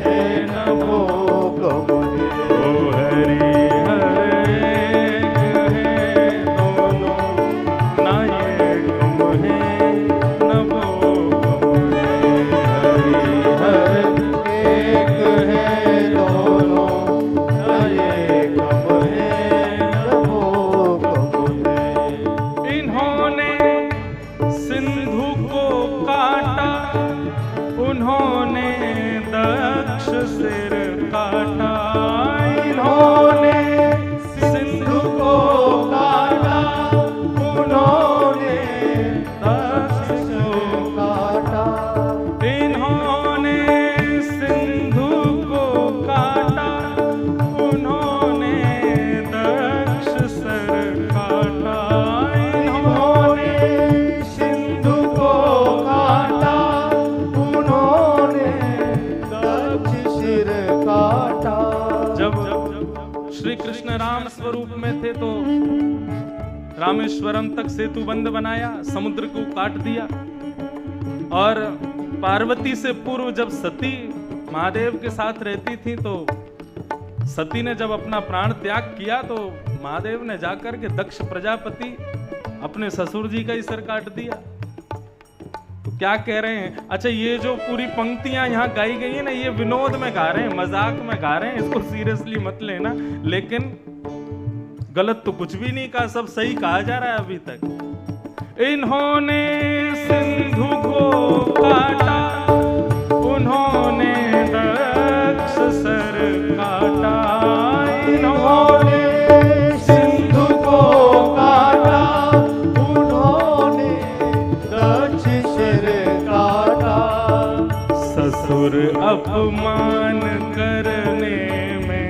है न वो गम है, ओ हरि हरे है दोनों, न ये गम है न वो गम है, हरि हरे है दोनों, न ये गम है न वो गम है। इन्होंने सिंधु को काटा, उन्होंने दक्ष सिर काटा, इन्होंने सिंधु को काटा, उन्होंने दक्ष को काटा, इन्होंने सिंधु को काटा, उन्होंने दक्ष सर काटा, इन्होंने सिंधु को काटा, उन्होंने दक्ष सिर काटा। जब श्री कृष्ण राम स्वरूप में थे तो रामेश्वरम तक सेतु बंद बनाया, समुद्र को काट दिया, और पार्वती से पूर्व जब सती महादेव के साथ रहती थी तो सती ने जब अपना प्राण त्याग किया तो महादेव ने जाकर के दक्ष प्रजापति अपने ससुर जी का ही सर काट दिया। तो क्या कह रहे हैं? अच्छा, ये जो पूरी पंक्तियां यहाँ गाई गई है ना, ये विनोद में गा रहे हैं, मजाक में गा रहे हैं, इसको सीरियसली मत लेना, लेकिन गलत तो कुछ भी नहीं कहा, सब सही कहा जा रहा है अभी तक। इन्होंने सिंधु को काटा, उन्होंने दक्ष सर काटा, इन्होंने सिंधु को काटा, उन्होंने दक्ष सिर काटा। ससुर अपमान करने में,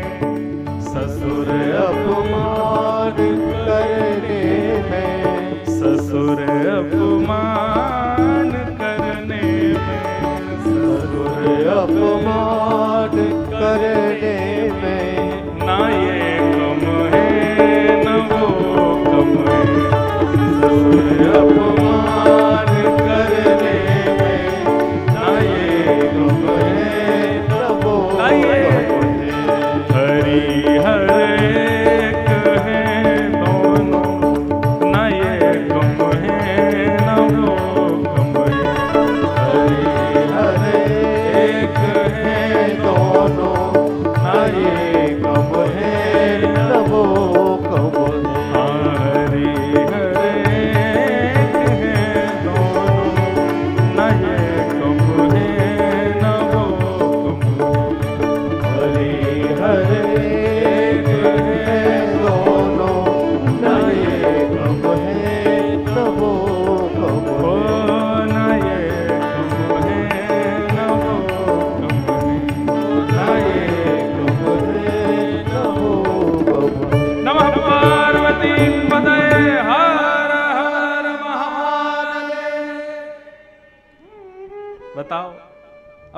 ससुर अपमान करने में, ससुर अपमान करने में, ससुर अपमान करने में, ना ये गम है न वो गम है, ससुर अपमान करने में, ना ये गम है न वो गम है, हरि हरे है दोनों, न ये गम है न वो गम है, हरि हरे है दोनों, न ये गम है न वो गम है, हरि हरे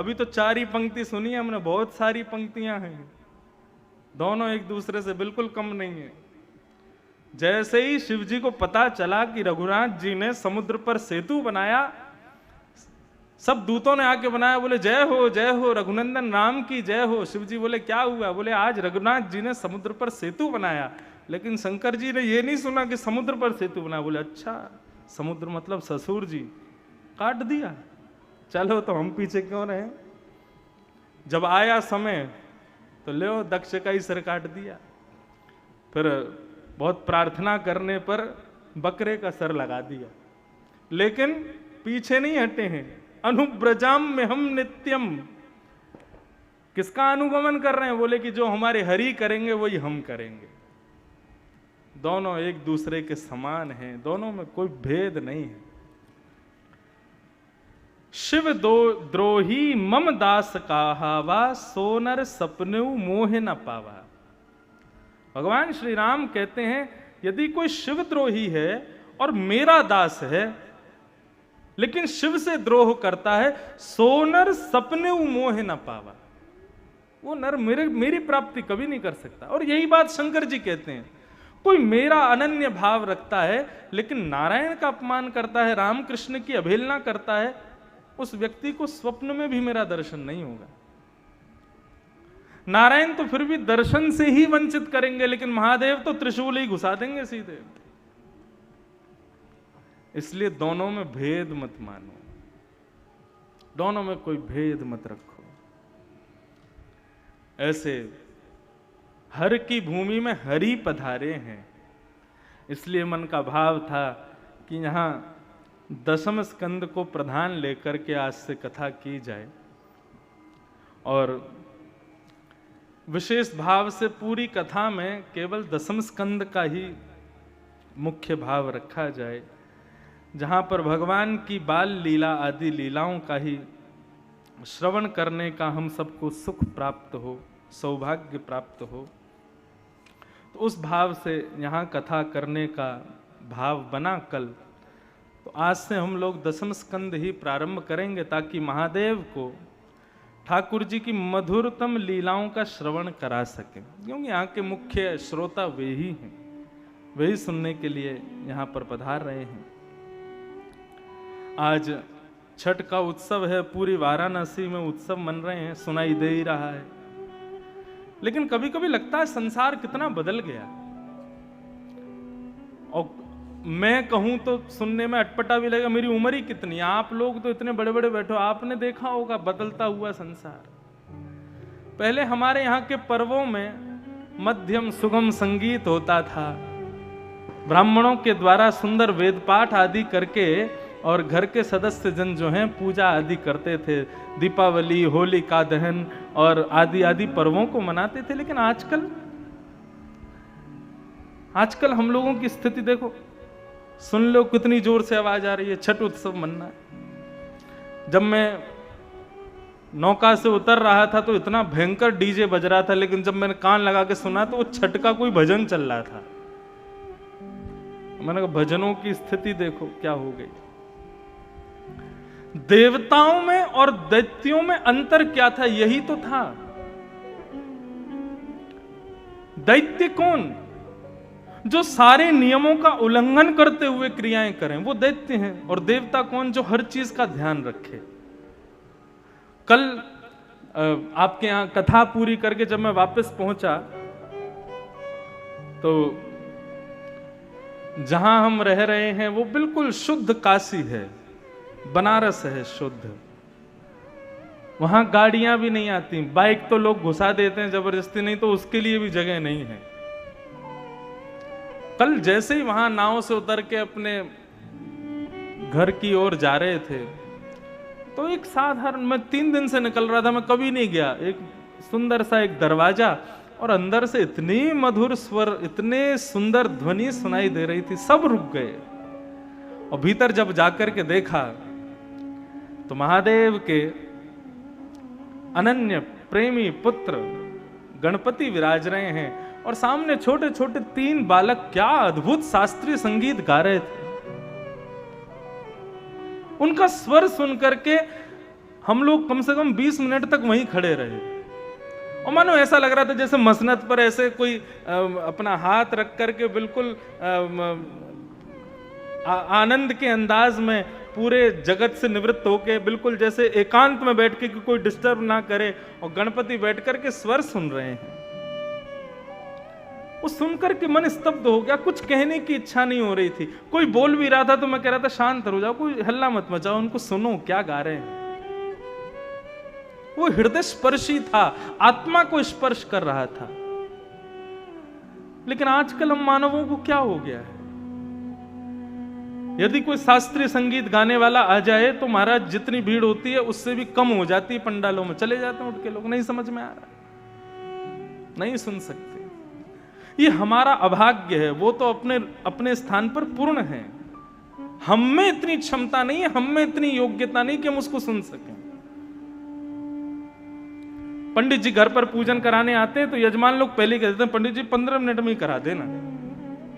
अभी तो 4 ही पंक्ति सुनी है हमने, बहुत सारी पंक्तियां हैं, दोनों एक दूसरे से बिल्कुल कम नहीं है। जैसे ही शिव जी को पता चला कि रघुनाथ जी ने समुद्र पर सेतु बनाया, सब दूतों ने आके बनाया, बोले जय हो रघुनंदन राम की जय हो। शिव जी बोले क्या हुआ? बोले आज रघुनाथ जी ने समुद्र पर सेतु बनाया। लेकिन शंकर जी ने ये नहीं सुना कि समुद्र पर सेतु बनाया। बोले अच्छा, समुद्र मतलब ससुर जी, काट दिया, चलो तो हम पीछे क्यों रहे। जब आया समय तो ले दक्ष का ही सिर काट दिया। फिर बहुत प्रार्थना करने पर बकरे का सर लगा दिया, लेकिन पीछे नहीं हटे हैं। अनुब्रजाम में हम नित्यम, किसका अनुगमन कर रहे हैं? बोले कि जो हमारे हरि करेंगे वही हम करेंगे। दोनों एक दूसरे के समान हैं, दोनों में कोई भेद नहीं है। शिव द्रोही मम दास कहावा, सोनर सपनु मोह न पावा। भगवान श्री राम कहते हैं यदि कोई शिव द्रोही है और मेरा दास है, लेकिन शिव से द्रोह करता है, सोनर सपने मोह न पावा, वो नर मेरी प्राप्ति कभी नहीं कर सकता। और यही बात शंकर जी कहते हैं, कोई मेरा अनन्य भाव रखता है लेकिन नारायण का अपमान करता है, रामकृष्ण की अवहेलना करता है, उस व्यक्ति को स्वप्न में भी मेरा दर्शन नहीं होगा। नारायण तो फिर भी दर्शन से ही वंचित करेंगे, लेकिन महादेव तो त्रिशूल ही घुसा देंगे सीधे। इसलिए दोनों में भेद मत मानो, दोनों में कोई भेद मत रखो। ऐसे हर की भूमि में हरि पधारे हैं, इसलिए मन का भाव था कि यहां दशम स्कंद को प्रधान लेकर के आज से कथा की जाए और विशेष भाव से पूरी कथा में केवल दशम स्कंद का ही मुख्य भाव रखा जाए, जहाँ पर भगवान की बाल लीला आदि लीलाओं का ही श्रवण करने का हम सबको सुख प्राप्त हो, सौभाग्य प्राप्त हो। तो उस भाव से यहाँ कथा करने का भाव बना कल, तो आज से हम लोग दशम स्कंद ही प्रारंभ करेंगे, ताकि महादेव को ठाकुर जी की मधुरतम लीलाओं का श्रवण करा सकें, क्योंकि यहाँ के मुख्य श्रोता वे ही हैं, वे ही सुनने के लिए यहाँ पर पधार रहे हैं। आज छठ का उत्सव है, पूरी वाराणसी में उत्सव मन रहे हैं, सुनाई दे ही रहा है। लेकिन कभी कभी लगता है संसार कितना बदल गया, और मैं कहूं तो सुनने में अटपटा भी लगेगा, मेरी उम्र ही कितनी, आप लोग तो इतने बड़े बड़े बैठो, आपने देखा होगा बदलता हुआ संसार। पहले हमारे यहाँ के पर्वों में मध्यम सुगम संगीत होता था, ब्राह्मणों के द्वारा सुंदर वेद पाठ आदि करके और घर के सदस्य जन जो हैं पूजा आदि करते थे, दीपावली, होली का दहन और आदि आदि पर्वों को मनाते थे। लेकिन आजकल हम लोगों की स्थिति देखो, सुन लो कितनी जोर से आवाज आ रही है, छठ उत्सव मनना है। जब मैं नौका से उतर रहा था तो इतना भयंकर डीजे बज रहा था, लेकिन जब मैंने कान लगा के सुना तो वो छठ का कोई भजन चल रहा था। मैंने कहा भजनों की स्थिति देखो क्या हो गई। देवताओं में और दैत्यों में अंतर क्या था, यही तो था। दैत्य कौन? जो सारे नियमों का उल्लंघन करते हुए क्रियाएं करें, वो दैत्य हैं। और देवता कौन? जो हर चीज का ध्यान रखे। कल आपके यहां कथा पूरी करके जब मैं वापस पहुंचा तो जहां हम रह रहे हैं वो बिल्कुल शुद्ध काशी है, बनारस है शुद्ध। वहां गाड़ियां भी नहीं आती, बाइक तो लोग घुसा देते हैं जबरदस्ती, नहीं तो उसके लिए भी जगह नहीं है। कल जैसे ही वहां नाव से उतर के अपने घर की ओर जा रहे थे तो एक साधारण, मैं 3 दिन से निकल रहा था, मैं कभी नहीं गया, एक सुंदर सा एक दरवाजा और अंदर से इतनी मधुर स्वर, इतने सुंदर ध्वनि सुनाई दे रही थी, सब रुक गए। और भीतर जब जाकर के देखा तो महादेव के अनन्य प्रेमी पुत्र गणपति विराज रहे हैं और सामने छोटे छोटे 3 बालक क्या अद्भुत शास्त्रीय संगीत गा रहे थे। उनका स्वर सुन करके हम लोग कम से कम 20 मिनट तक वहीं खड़े रहे और मानो ऐसा लग रहा था जैसे मसनद पर ऐसे कोई अपना हाथ रख करके बिल्कुल आनंद के अंदाज में पूरे जगत से निवृत्त होके बिल्कुल जैसे एकांत में बैठ के कि कोई डिस्टर्ब ना करे और गणपति बैठ करके स्वर सुन रहे हैं। वो सुनकर के मन स्तब्ध हो गया, कुछ कहने की इच्छा नहीं हो रही थी। कोई बोल भी रहा था तो मैं कह रहा था शांत हो जाओ, कोई हल्ला मत मचाओ, उनको सुनो क्या गा रहे हैं। वो हृदय स्पर्शी था, आत्मा को स्पर्श कर रहा था। लेकिन आजकल हम मानवों को क्या हो गया है, यदि कोई शास्त्रीय संगीत गाने वाला आ जाए तो महाराज जितनी भीड़ होती है उससे भी कम हो जाती है, पंडालों में चले जाते हैं उठ के लोग, नहीं समझ में आ रहा, नहीं सुन सकते। ये हमारा अभाग्य है। वो तो अपने अपने स्थान पर पूर्ण है, हम में इतनी क्षमता नहीं है, हम में इतनी योग्यता नहीं कि हम उसको सुन सकें। पंडित जी घर पर पूजन कराने आते हैं तो यजमान लोग पहले कहते हैं पंडित जी 15 मिनट में ही करा देना,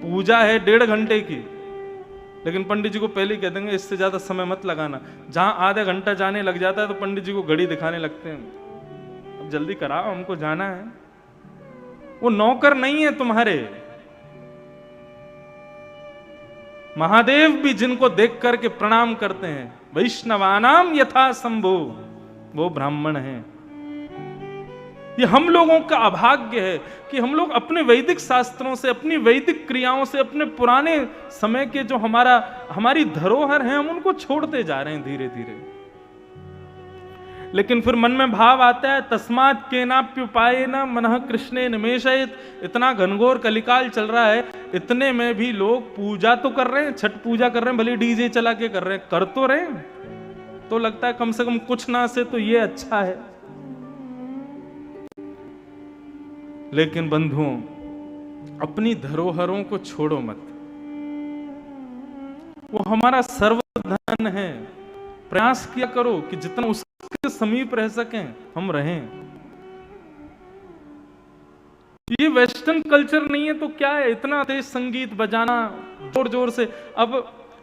पूजा है 1.5 घंटे की। लेकिन पंडित जी को पहले ही कह देंगे इससे ज्यादा समय मत लगाना। जहां आधा घंटा जाने लग जाता है तो पंडित जी को घड़ी दिखाने लगते हैं, अब जल्दी कराओ हमको जाना है। वो नौकर नहीं है तुम्हारे। महादेव भी जिनको देख करके प्रणाम करते हैं, वैष्णवानाम यथा शंभु, वो ब्राह्मण हैं। ये हम लोगों का अभाग्य है कि हम लोग अपने वैदिक शास्त्रों से, अपनी वैदिक क्रियाओं से, अपने पुराने समय के जो हमारी धरोहर है, हम उनको छोड़ते जा रहे हैं धीरे धीरे। लेकिन फिर मन में भाव आता है तस्मात् केनाप्युपायेन मनः कृष्णे निमेषयेत्। इतना घनघोर कलिकाल चल रहा है, इतने में भी लोग पूजा तो कर रहे हैं, छठ पूजा कर रहे हैं, भले डीजे चला के कर रहे हैं, कर तो रहे हैं। तो लगता है कम से कम कुछ ना से तो ये अच्छा है। लेकिन बंधुओं, अपनी धरोहरों को छोड़ो मत, वो हमारा सर्वधन है। प्रयास किया करो कि जितना उसके समीप रह सकें हम रहें। ये वेस्टर्न कल्चर नहीं है तो क्या है, इतना तेज संगीत बजाना जोर जोर से। अब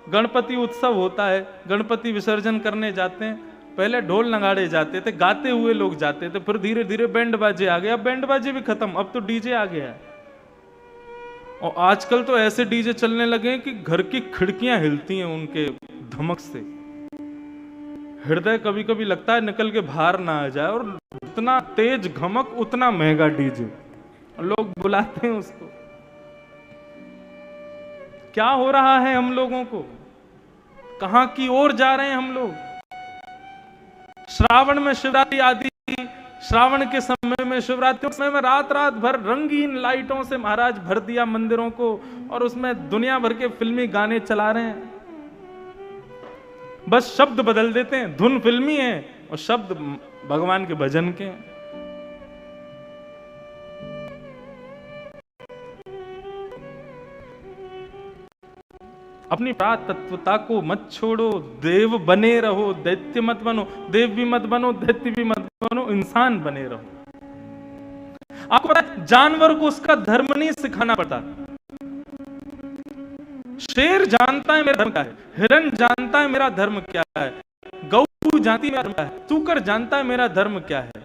गणपति उत्सव होता है, गणपति विसर्जन करने जाते हैं, पहले ढोल नगाड़े जाते थे, गाते हुए लोग जाते थे, फिर धीरे धीरे बैंड बाजे आ गए, अब बैंड बाजे भी खत्म, अब तो डीजे आ गया है। और आजकल तो ऐसे डीजे चलने लगे कि घर की खिड़कियां हिलती हैं उनके धमक से। हृदय कभी कभी लगता है निकल के बाहर ना आ जाए। और इतना तेज घमक उतना महंगा डीजे, लोग बुलाते हैं उसको। क्या हो रहा है हम लोगों को, कहां की ओर जा रहे हैं हम लोग। श्रावण में शिवरात्रि आदि, श्रावण के समय में, शिवरात्रि के समय में रात रात भर रंगीन लाइटों से महाराज भर दिया मंदिरों को, और उसमें दुनिया भर के फिल्मी गाने चला रहे हैं। बस शब्द बदल देते हैं, धुन फिल्मी है और शब्द भगवान के भजन के। अपनी तत्वता को मत छोड़ो, देव बने रहो, दैत्य मत बनो। देव भी मत बनो, दैत्य भी मत बनो, इंसान बने रहो। आपको पता है जानवर को उसका धर्म नहीं सिखाना पड़ता। शेर जानता है मेरा धर्म क्या है, हिरण जानता है मेरा धर्म क्या है, गौ जानती है मेरा धर्म क्या है, सूकर जानता है मेरा धर्म क्या है।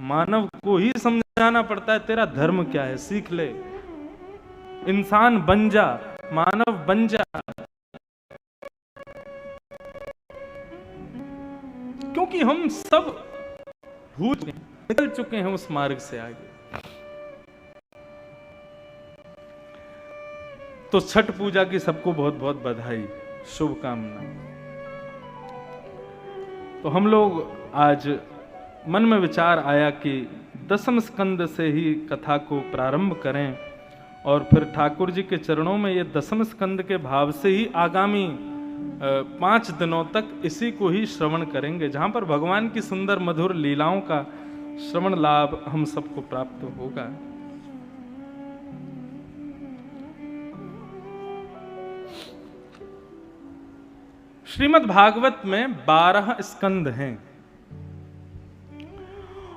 मानव को ही समझाना पड़ता है तेरा धर्म क्या है, सीख ले, इंसान बन जा, मानव बन जा। क्योंकि हम सब निकल चुके हैं उस मार्ग से आगे। तो छठ पूजा की सबको बहुत बहुत बधाई, शुभकामना। तो हम लोग आज मन में विचार आया कि दशम स्कंद से ही कथा को प्रारंभ करें, और फिर ठाकुर जी के चरणों में ये दशम स्कंद के भाव से ही आगामी 5 दिनों तक इसी को ही श्रवण करेंगे, जहां पर भगवान की सुंदर मधुर लीलाओं का श्रवण लाभ हम सबको प्राप्त होगा। श्रीमद् भागवत में 12 स्कंद हैं,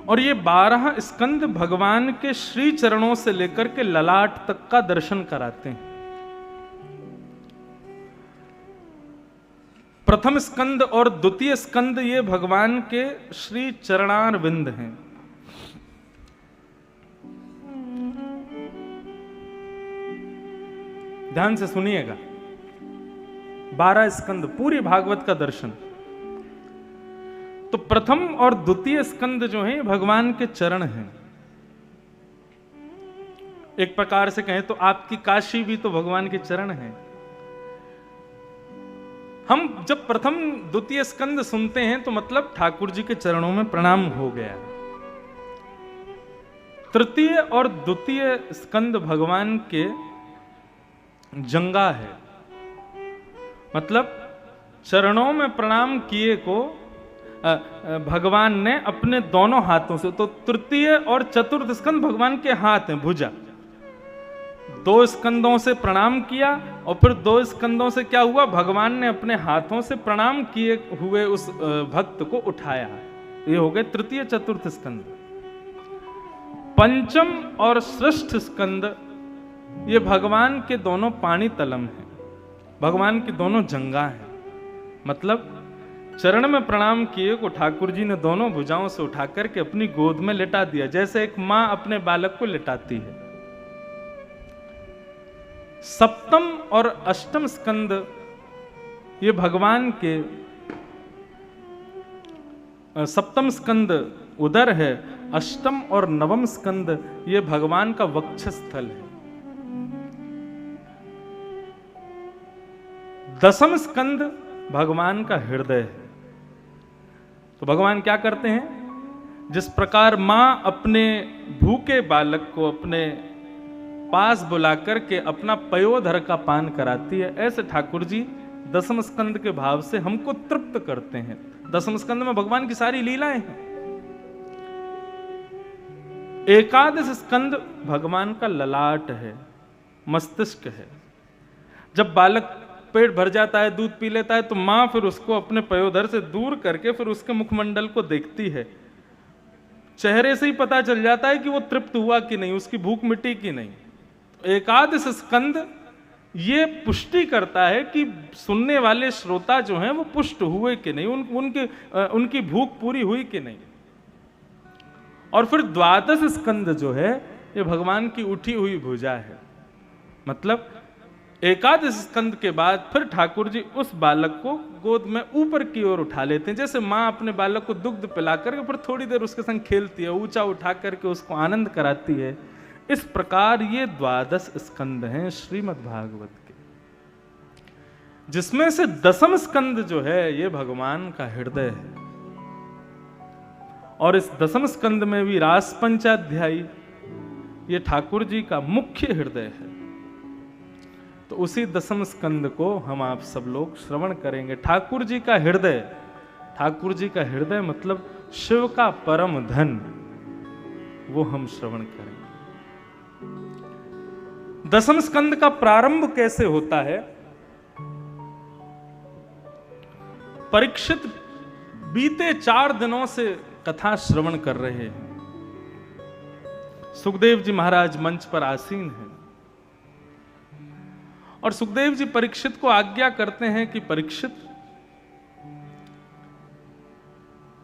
और ये 12 स्कंद भगवान के श्री चरणों से लेकर के ललाट तक का दर्शन कराते हैं। प्रथम स्कंद और द्वितीय स्कंद ये भगवान के श्री चरणारविंद हैं। ध्यान से सुनिएगा, 12 स्कंद, पूरी भागवत का दर्शन। तो प्रथम और द्वितीय स्कंद जो है भगवान के चरण हैं। एक प्रकार से कहें तो आपकी काशी भी तो भगवान के चरण हैं। हम जब प्रथम द्वितीय स्कंद सुनते हैं तो मतलब ठाकुर जी के चरणों में प्रणाम हो गया। तृतीय और द्वितीय स्कंद भगवान के जंगा है, मतलब चरणों में प्रणाम किए को भगवान ने अपने दोनों हाथों से, तो तृतीय और चतुर्थ स्कंद भगवान के हाथ हैं, भुजा। 2 स्कंदों से प्रणाम किया और फिर 2 स्कंदों से क्या हुआ, भगवान ने अपने हाथों से प्रणाम किए हुए उस भक्त को उठाया। ये हो गए तृतीय चतुर्थ स्कंद। पंचम और षष्ठ स्कंद ये भगवान के दोनों पाणी तलम हैं, भगवान की दोनों जंगा हैं। मतलब चरण में प्रणाम किए को ठाकुर जी ने दोनों भुजाओं से उठा करके अपनी गोद में लेटा दिया, जैसे एक मां अपने बालक को लेटाती है। सप्तम और अष्टम स्कंद ये भगवान के, सप्तम स्कंद उदर है, अष्टम और नवम स्कंद ये भगवान का वक्षस्थल है। दसम स्कंद भगवान का हृदय है। तो भगवान क्या करते हैं, जिस प्रकार मां अपने भूखे बालक को अपने पास बुला करके अपना पयोधर का पान कराती है, ऐसे ठाकुर जी दसम स्कंद के भाव से हमको तृप्त करते हैं। दसम स्कंद में भगवान की सारी लीलाएं हैं। एकादश स्कंद भगवान का ललाट है, मस्तिष्क है। जब बालक पेट भर जाता है, दूध पी लेता है, तो मां फिर उसको अपने पयोधर से दूर करके फिर उसके मुखमंडल को देखती है। चेहरे से ही पता चल जाता है कि वो तृप्त हुआ कि नहीं, उसकी भूख मिटी कि नहीं। एकादश स्कंद ये पुष्टि करता है कि सुनने वाले श्रोता जो हैं वो पुष्ट हुए कि नहीं, उनकी भूख पूरी हुई कि नहीं। और फिर द्वादश स्कंद जो है ये भगवान की उठी हुई भुजा है। मतलब एकादश स्कंद के बाद फिर ठाकुर जी उस बालक को गोद में ऊपर की ओर उठा लेते हैं, जैसे माँ अपने बालक को दुग्ध पिला करके फिर थोड़ी देर उसके संग खेलती है, ऊंचा उठा करके उसको आनंद कराती है। इस प्रकार ये द्वादश स्कंद हैं श्रीमद् भागवत के, जिसमें से दसम स्कंद जो है ये भगवान का हृदय है। और इस दसम स्कंद में भी रास पंचाध्यायी ये ठाकुर जी का मुख्य हृदय है। तो उसी दसम स्कंद को हम आप सब लोग श्रवण करेंगे। ठाकुर जी का हृदय, ठाकुर जी का हृदय मतलब शिव का परम धन, वो हम श्रवण करेंगे। दसम स्कंद का प्रारंभ कैसे होता है? परीक्षित बीते 4 दिनों से कथा श्रवण कर रहे हैं। सुखदेव जी महाराज मंच पर आसीन हैं और सुखदेव जी परीक्षित को आज्ञा करते हैं कि परीक्षित,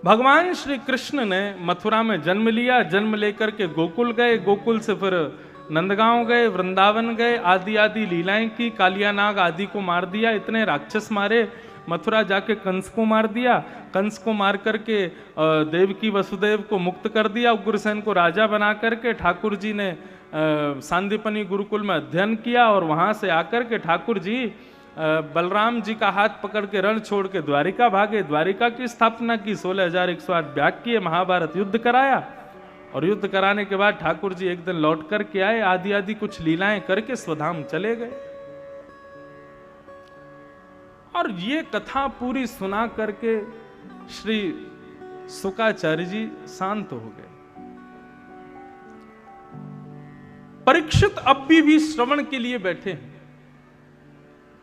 भगवान श्री कृष्ण ने मथुरा में जन्म लिया, जन्म लेकर के गोकुल गए, गोकुल से फिर नंदगांव गए, वृंदावन गए, आदि आदि लीलाएं की, कालियानाग आदि को मार दिया, इतने राक्षस मारे, मथुरा जाके कंस को मार दिया, कंस को मार करके देवकी वसुदेव को मुक्त कर दिया, उग्रसेन को राजा बना करके ठाकुर जी ने सांदीपनी गुरुकुल में अध्ययन किया और वहां से आकर के ठाकुर जी बलराम जी का हाथ पकड़ के रण छोड़ के द्वारिका भागे, द्वारिका की स्थापना की, 16,108 याग किए, महाभारत युद्ध कराया और युद्ध कराने के बाद ठाकुर जी एक दिन लौट करके आए, आदि आदि कुछ लीलाएं करके स्वधाम चले गए। और ये कथा पूरी सुना करके श्री शुकाचार्य जी शांत हो गए। परीक्षित अब भी श्रवण के लिए बैठे हैं,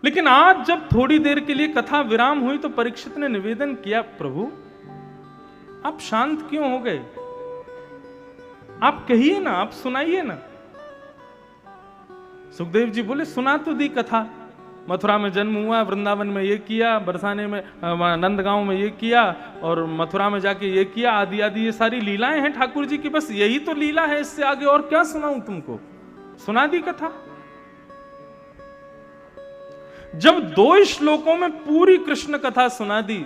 लेकिन आज जब थोड़ी देर के लिए कथा विराम हुई तो परीक्षित ने निवेदन किया, प्रभु आप शांत क्यों हो गए? आप कहिए ना, आप सुनाइए ना। सुखदेव जी बोले, सुना तो दी कथा, मथुरा में जन्म हुआ, वृंदावन में ये किया, बरसाने में नंदगांव में ये किया, और मथुरा में जाके ये किया, आदि आदि ये सारी लीलाएं हैं ठाकुर जी की। बस यही तो लीला है, इससे आगे और क्या सुनाऊं तुमको? सुना दी कथा। जब 2 श्लोकों में पूरी कृष्ण कथा सुना दी,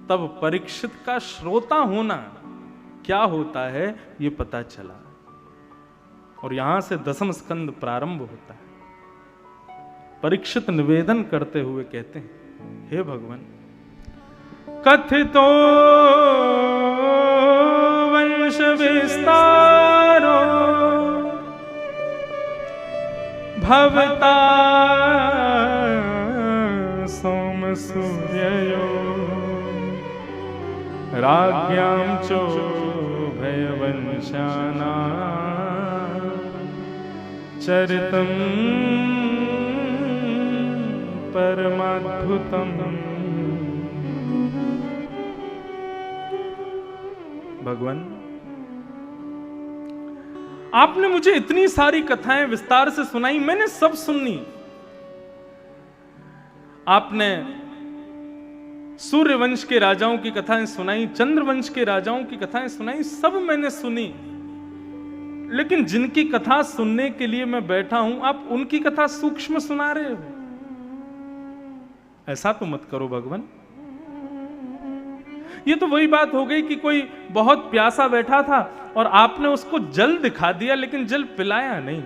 तब परीक्षित का श्रोता होना क्या होता है ये पता चला। और यहां से 10वां स्कंद प्रारंभ होता है। परीक्षित निवेदन करते हुए कहते हैं, हे भगवान, कथितो वंश विस्तारो भवता सोम सूर्ययो राज्ञां चो भयवंशाना चरितम परमाद्भुतम। भगवान, आपने मुझे इतनी सारी कथाएं विस्तार से सुनाई, मैंने सब सुनी। आपने सूर्यवंश के राजाओं की कथाएं सुनाई, चंद्रवंश के राजाओं की कथाएं सुनाई, सब मैंने सुनी। लेकिन जिनकी कथा सुनने के लिए मैं बैठा हूं, आप उनकी कथा सूक्ष्म सुना रहे हो। ऐसा तो मत करो भगवान। ये तो वही बात हो गई कि कोई बहुत प्यासा बैठा था और आपने उसको जल दिखा दिया, लेकिन जल पिलाया नहीं।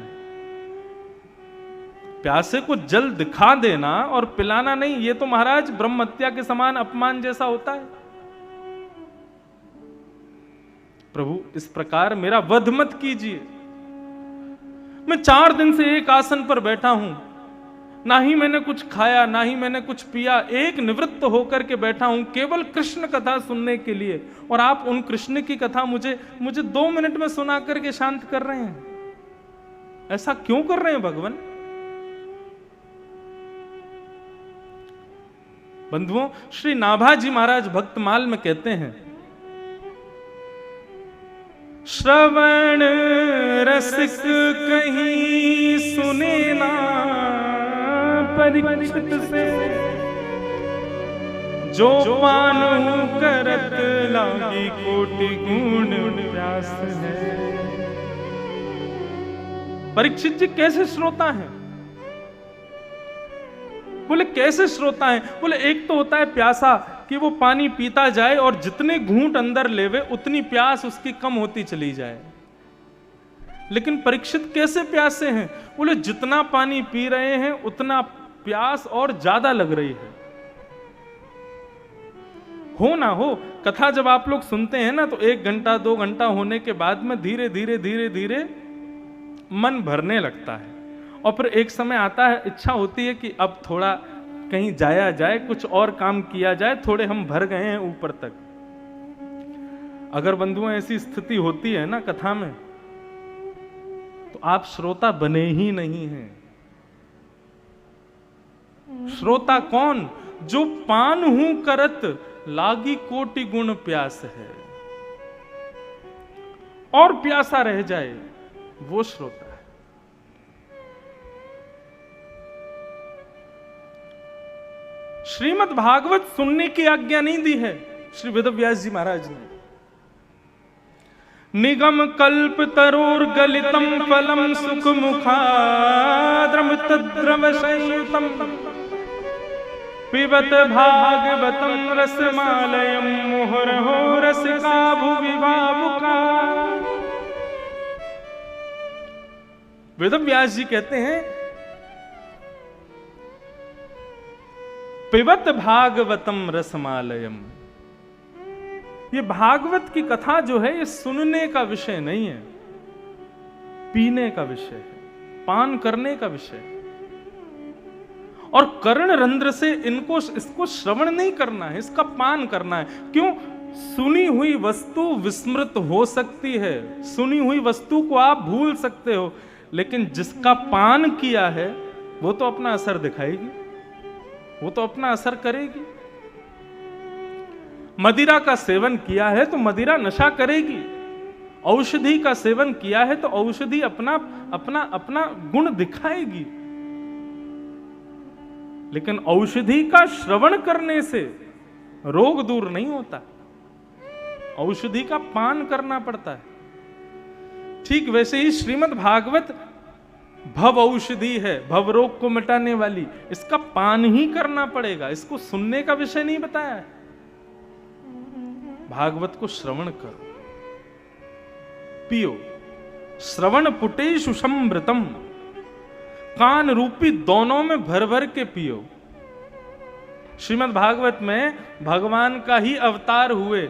प्यासे को जल दिखा देना और पिलाना नहीं, ये तो महाराज ब्रह्म हत्या के समान अपमान जैसा होता है। प्रभु, इस प्रकार मेरा वध मत कीजिए। मैं 4 दिन से एक आसन पर बैठा हूं, ना ही मैंने कुछ खाया, ना ही मैंने कुछ पिया, एक निवृत्त होकर के बैठा हूं केवल कृष्ण कथा सुनने के लिए, और आप उन कृष्ण की कथा मुझे 2 मिनट में सुना करके शांत कर रहे हैं। ऐसा क्यों कर रहे हैं भगवान? बंधुओं, श्री नाभाजी महाराज भक्तमाल में कहते हैं, श्रवण रसिक कहीं सुने ना परीक्षित से, जो पानु करत लागी कोटि गुण प्यास है। परीक्षित जी कैसे श्रोता हैं? बोले कैसे श्रोता है? बोले एक तो होता है प्यासा, कि वो पानी पीता जाए और जितने घूंट अंदर लेवे उतनी प्यास उसकी कम होती चली जाए। लेकिन परीक्षित कैसे प्यासे हैं? बोले जितना पानी पी रहे हैं उतना प्यास और ज्यादा लग रही है। हो ना हो, कथा जब आप लोग सुनते हैं ना, तो 1 घंटा 2 घंटा होने के बाद में धीरे धीरे धीरे धीरे मन भरने लगता है, और फिर एक समय आता है, इच्छा होती है कि अब थोड़ा कहीं जाया जाए, कुछ और काम किया जाए, थोड़े हम भर गए हैं ऊपर तक। अगर बंधुओं ऐसी स्थिति होती है ना कथा में, तो आप श्रोता बने ही नहीं हैं। श्रोता कौन? जो पान हूं करत लागी कोटि गुण प्यास है, और प्यासा रह जाए, वो श्रोता है। श्रीमद् भागवत सुनने की आज्ञा नहीं दी है श्री वेदव्यास जी महाराज ने। निगम कल्प तरोर गलितम फलम सुख मुखाद्रम तद्रव संयुतम पिबत भागवतम रसमालयम मुहुर्हो रसिका भुवि भावुका। वेदव्यास जी कहते हैं, पिबत भागवतम रसमालयम। ये भागवत की कथा जो है, ये सुनने का विषय नहीं है, पीने का विषय है, पान करने का विषय है। और कर्ण रंध्र से इसको श्रवण नहीं करना है, इसका पान करना है। क्यों? सुनी हुई वस्तु विस्मृत हो सकती है, सुनी हुई वस्तु को आप भूल सकते हो, लेकिन जिसका पान किया है वो तो अपना असर दिखाएगी, वो तो अपना असर करेगी। मदिरा का सेवन किया है तो मदिरा नशा करेगी, औषधि का सेवन किया है तो औषधि अपना अपना अपना गुण दिखाएगी। लेकिन औषधि का श्रवण करने से रोग दूर नहीं होता, औषधि का पान करना पड़ता है। ठीक वैसे ही श्रीमद् भागवत भव औषधि है, भव रोग को मिटाने वाली, इसका पान ही करना पड़ेगा, इसको सुनने का विषय नहीं बताया है। भागवत को श्रवण करो, पियो। श्रवण पुटेषु समृतम, कान रूपी दोनों में भर भर के पियो। श्रीमद् भागवत में भगवान का ही अवतार हुए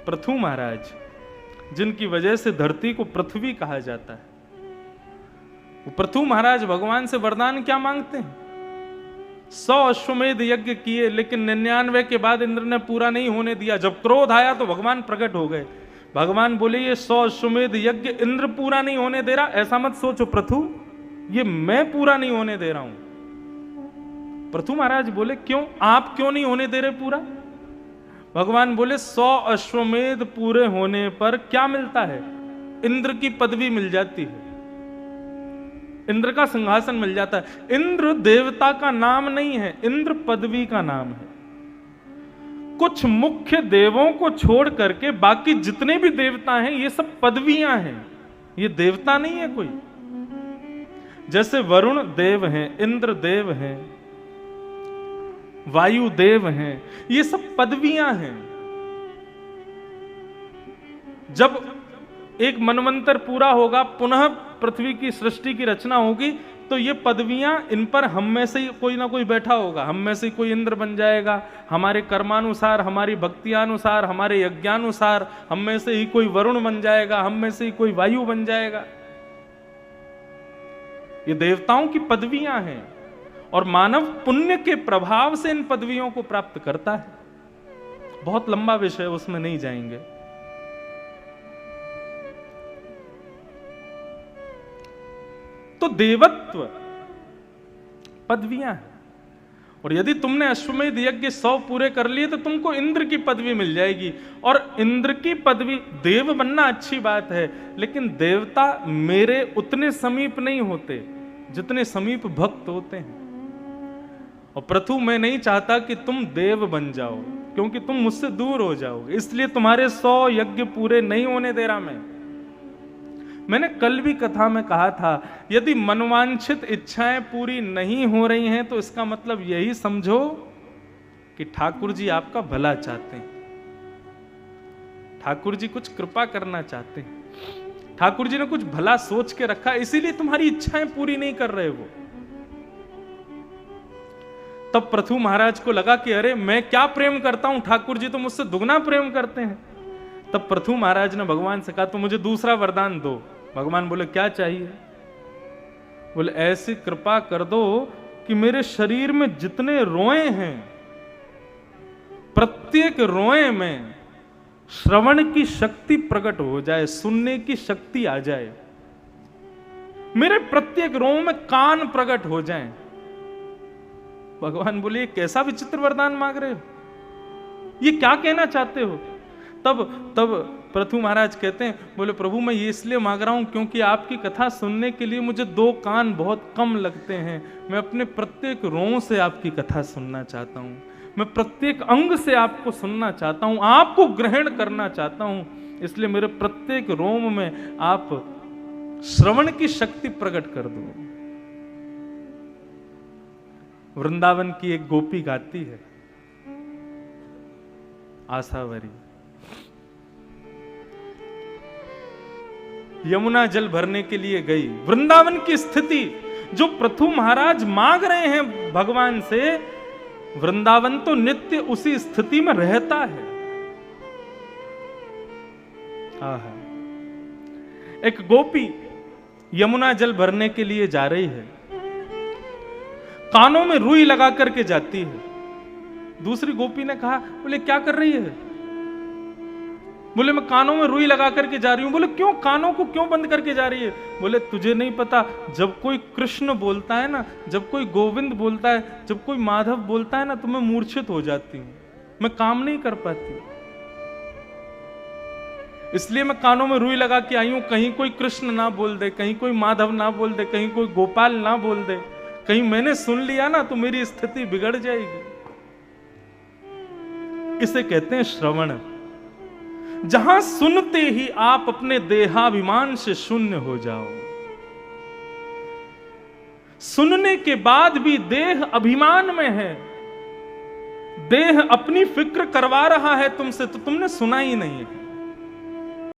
पृथु महाराज, जिनकी वजह से धरती को पृथ्वी कहा जाता है। वो पृथु महाराज भगवान से वरदान क्या मांगते हैं? 100 अश्वमेध यज्ञ किए, लेकिन 99 के बाद इंद्र ने पूरा नहीं होने दिया। जब क्रोध आया तो भगवान प्रकट हो गए। भगवान बोले ये 100 अश्वमेध यज्ञ इंद्र पूरा नहीं होने दे रहा, ऐसा मत सोचो पृथु, ये मैं पूरा नहीं होने दे रहा हूं। पृथु महाराज बोले क्यों, आप क्यों नहीं होने दे रहे पूरा? भगवान बोले 100 अश्वमेध पूरे होने पर क्या मिलता है? इंद्र की पदवी मिल जाती है, इंद्र का सिंहासन मिल जाता है। इंद्र देवता का नाम नहीं है, इंद्र पदवी का नाम है। कुछ मुख्य देवों को छोड़ करके बाकी जितने भी देवता हैं ये सब पदवियां हैं, ये देवता नहीं है कोई। जैसे वरुण देव हैं, इंद्र देव हैं, वायु देव हैं, ये सब पदवियां हैं। जब एक मनवंतर पूरा होगा, पुनः पृथ्वी की सृष्टि की रचना होगी, तो ये पदवियां, इन पर हम में से ही कोई ना कोई बैठा होगा। हम में से कोई इंद्र बन जाएगा, हमारे कर्मानुसार, हमारी भक्तियानुसार, हमारे यज्ञानुसार। हम में से ही कोई वरुण बन जाएगा, हम में से ही कोई वायु बन जाएगा। ये देवताओं की पदवियां हैं और मानव पुण्य के प्रभाव से इन पदवियों को प्राप्त करता है। बहुत लंबा विषय, उसमें नहीं जाएंगे। तो देवत्व पदवियां हैं, और यदि तुमने अश्वमेध यज्ञ 100 पूरे कर लिए तो तुमको इंद्र की पदवी मिल जाएगी। और इंद्र की पदवी, देव बनना अच्छी बात है, लेकिन देवता मेरे उतने समीप नहीं होते जितने समीप भक्त होते हैं। और पृथु, मैं नहीं चाहता कि तुम देव बन जाओ, क्योंकि तुम मुझसे दूर हो जाओगे, इसलिए तुम्हारे 100 यज्ञ पूरे नहीं होने दे रहा मैंने कल भी कथा में कहा था, यदि मनवांछित इच्छाएं पूरी नहीं हो रही हैं तो इसका मतलब यही समझो कि ठाकुर जी आपका भला चाहते हैं, ठाकुर जी कुछ कृपा करना चाहते हैं, ठाकुर जी ने कुछ भला सोच के रखा, इसीलिए तुम्हारी इच्छाएं पूरी नहीं कर रहे वो। तब पृथु महाराज को लगा कि अरे मैं क्या प्रेम करता हूं, ठाकुर जी तो मुझसे दुगना प्रेम करते हैं। तब पृथु महाराज ने भगवान से कहा तो मुझे दूसरा वरदान दो। भगवान बोले क्या चाहिए? बोले ऐसी कृपा कर दो कि मेरे शरीर में जितने रोए हैं, प्रत्येक रोए में श्रवण की शक्ति प्रकट हो जाए, सुनने की शक्ति आ जाए, मेरे प्रत्येक रोए में कान प्रकट हो जाएं। भगवान बोले ये कैसा विचित्र वरदान मांग रहे हो, ये क्या कहना चाहते हो? तब पृथु महाराज कहते हैं, बोले प्रभु मैं ये इसलिए मांग रहा हूं क्योंकि आपकी कथा सुनने के लिए मुझे 2 कान बहुत कम लगते हैं। मैं अपने प्रत्येक रों से आपकी कथा सुनना चाहता हूं, मैं प्रत्येक अंग से आपको सुनना चाहता हूं, आपको ग्रहण करना चाहता हूं, इसलिए मेरे प्रत्येक रोम में आप श्रवण की शक्ति प्रकट कर दो। वृंदावन की एक गोपी गाती है, आशावरी, यमुना जल भरने के लिए गई। वृंदावन की स्थिति जो पृथु महाराज मांग रहे हैं भगवान से, वृंदावन तो नित्य उसी स्थिति में रहता है। आहा। एक गोपी यमुना जल भरने के लिए जा रही है, कानों में रुई लगा करके जाती है। दूसरी गोपी ने कहा, बोले क्या कर रही है? बोले मैं कानों में रुई लगा करके जा रही हूं। बोले क्यों, कानों को क्यों बंद करके जा रही है? बोले तुझे नहीं पता, जब कोई कृष्ण बोलता है ना, जब कोई गोविंद बोलता है, जब कोई माधव बोलता है ना, तो मैं मूर्छित हो जाती हूं, मैं काम नहीं कर पाती, इसलिए मैं कानों में रुई लगा के आई हूं, कहीं कोई कृष्ण ना बोल दे, कहीं कोई माधव ना बोल दे, कहीं कोई गोपाल ना बोल दे, कहीं मैंने सुन लिया ना तो मेरी स्थिति बिगड़ जाएगी। इसे कहते हैं श्रवण। जहां सुनते ही आप अपने देहाभिमान से शून्य हो जाओ। सुनने के बाद भी देह अभिमान में है, देह अपनी फिक्र करवा रहा है तुमसे, तो तुमने सुना ही नहीं है।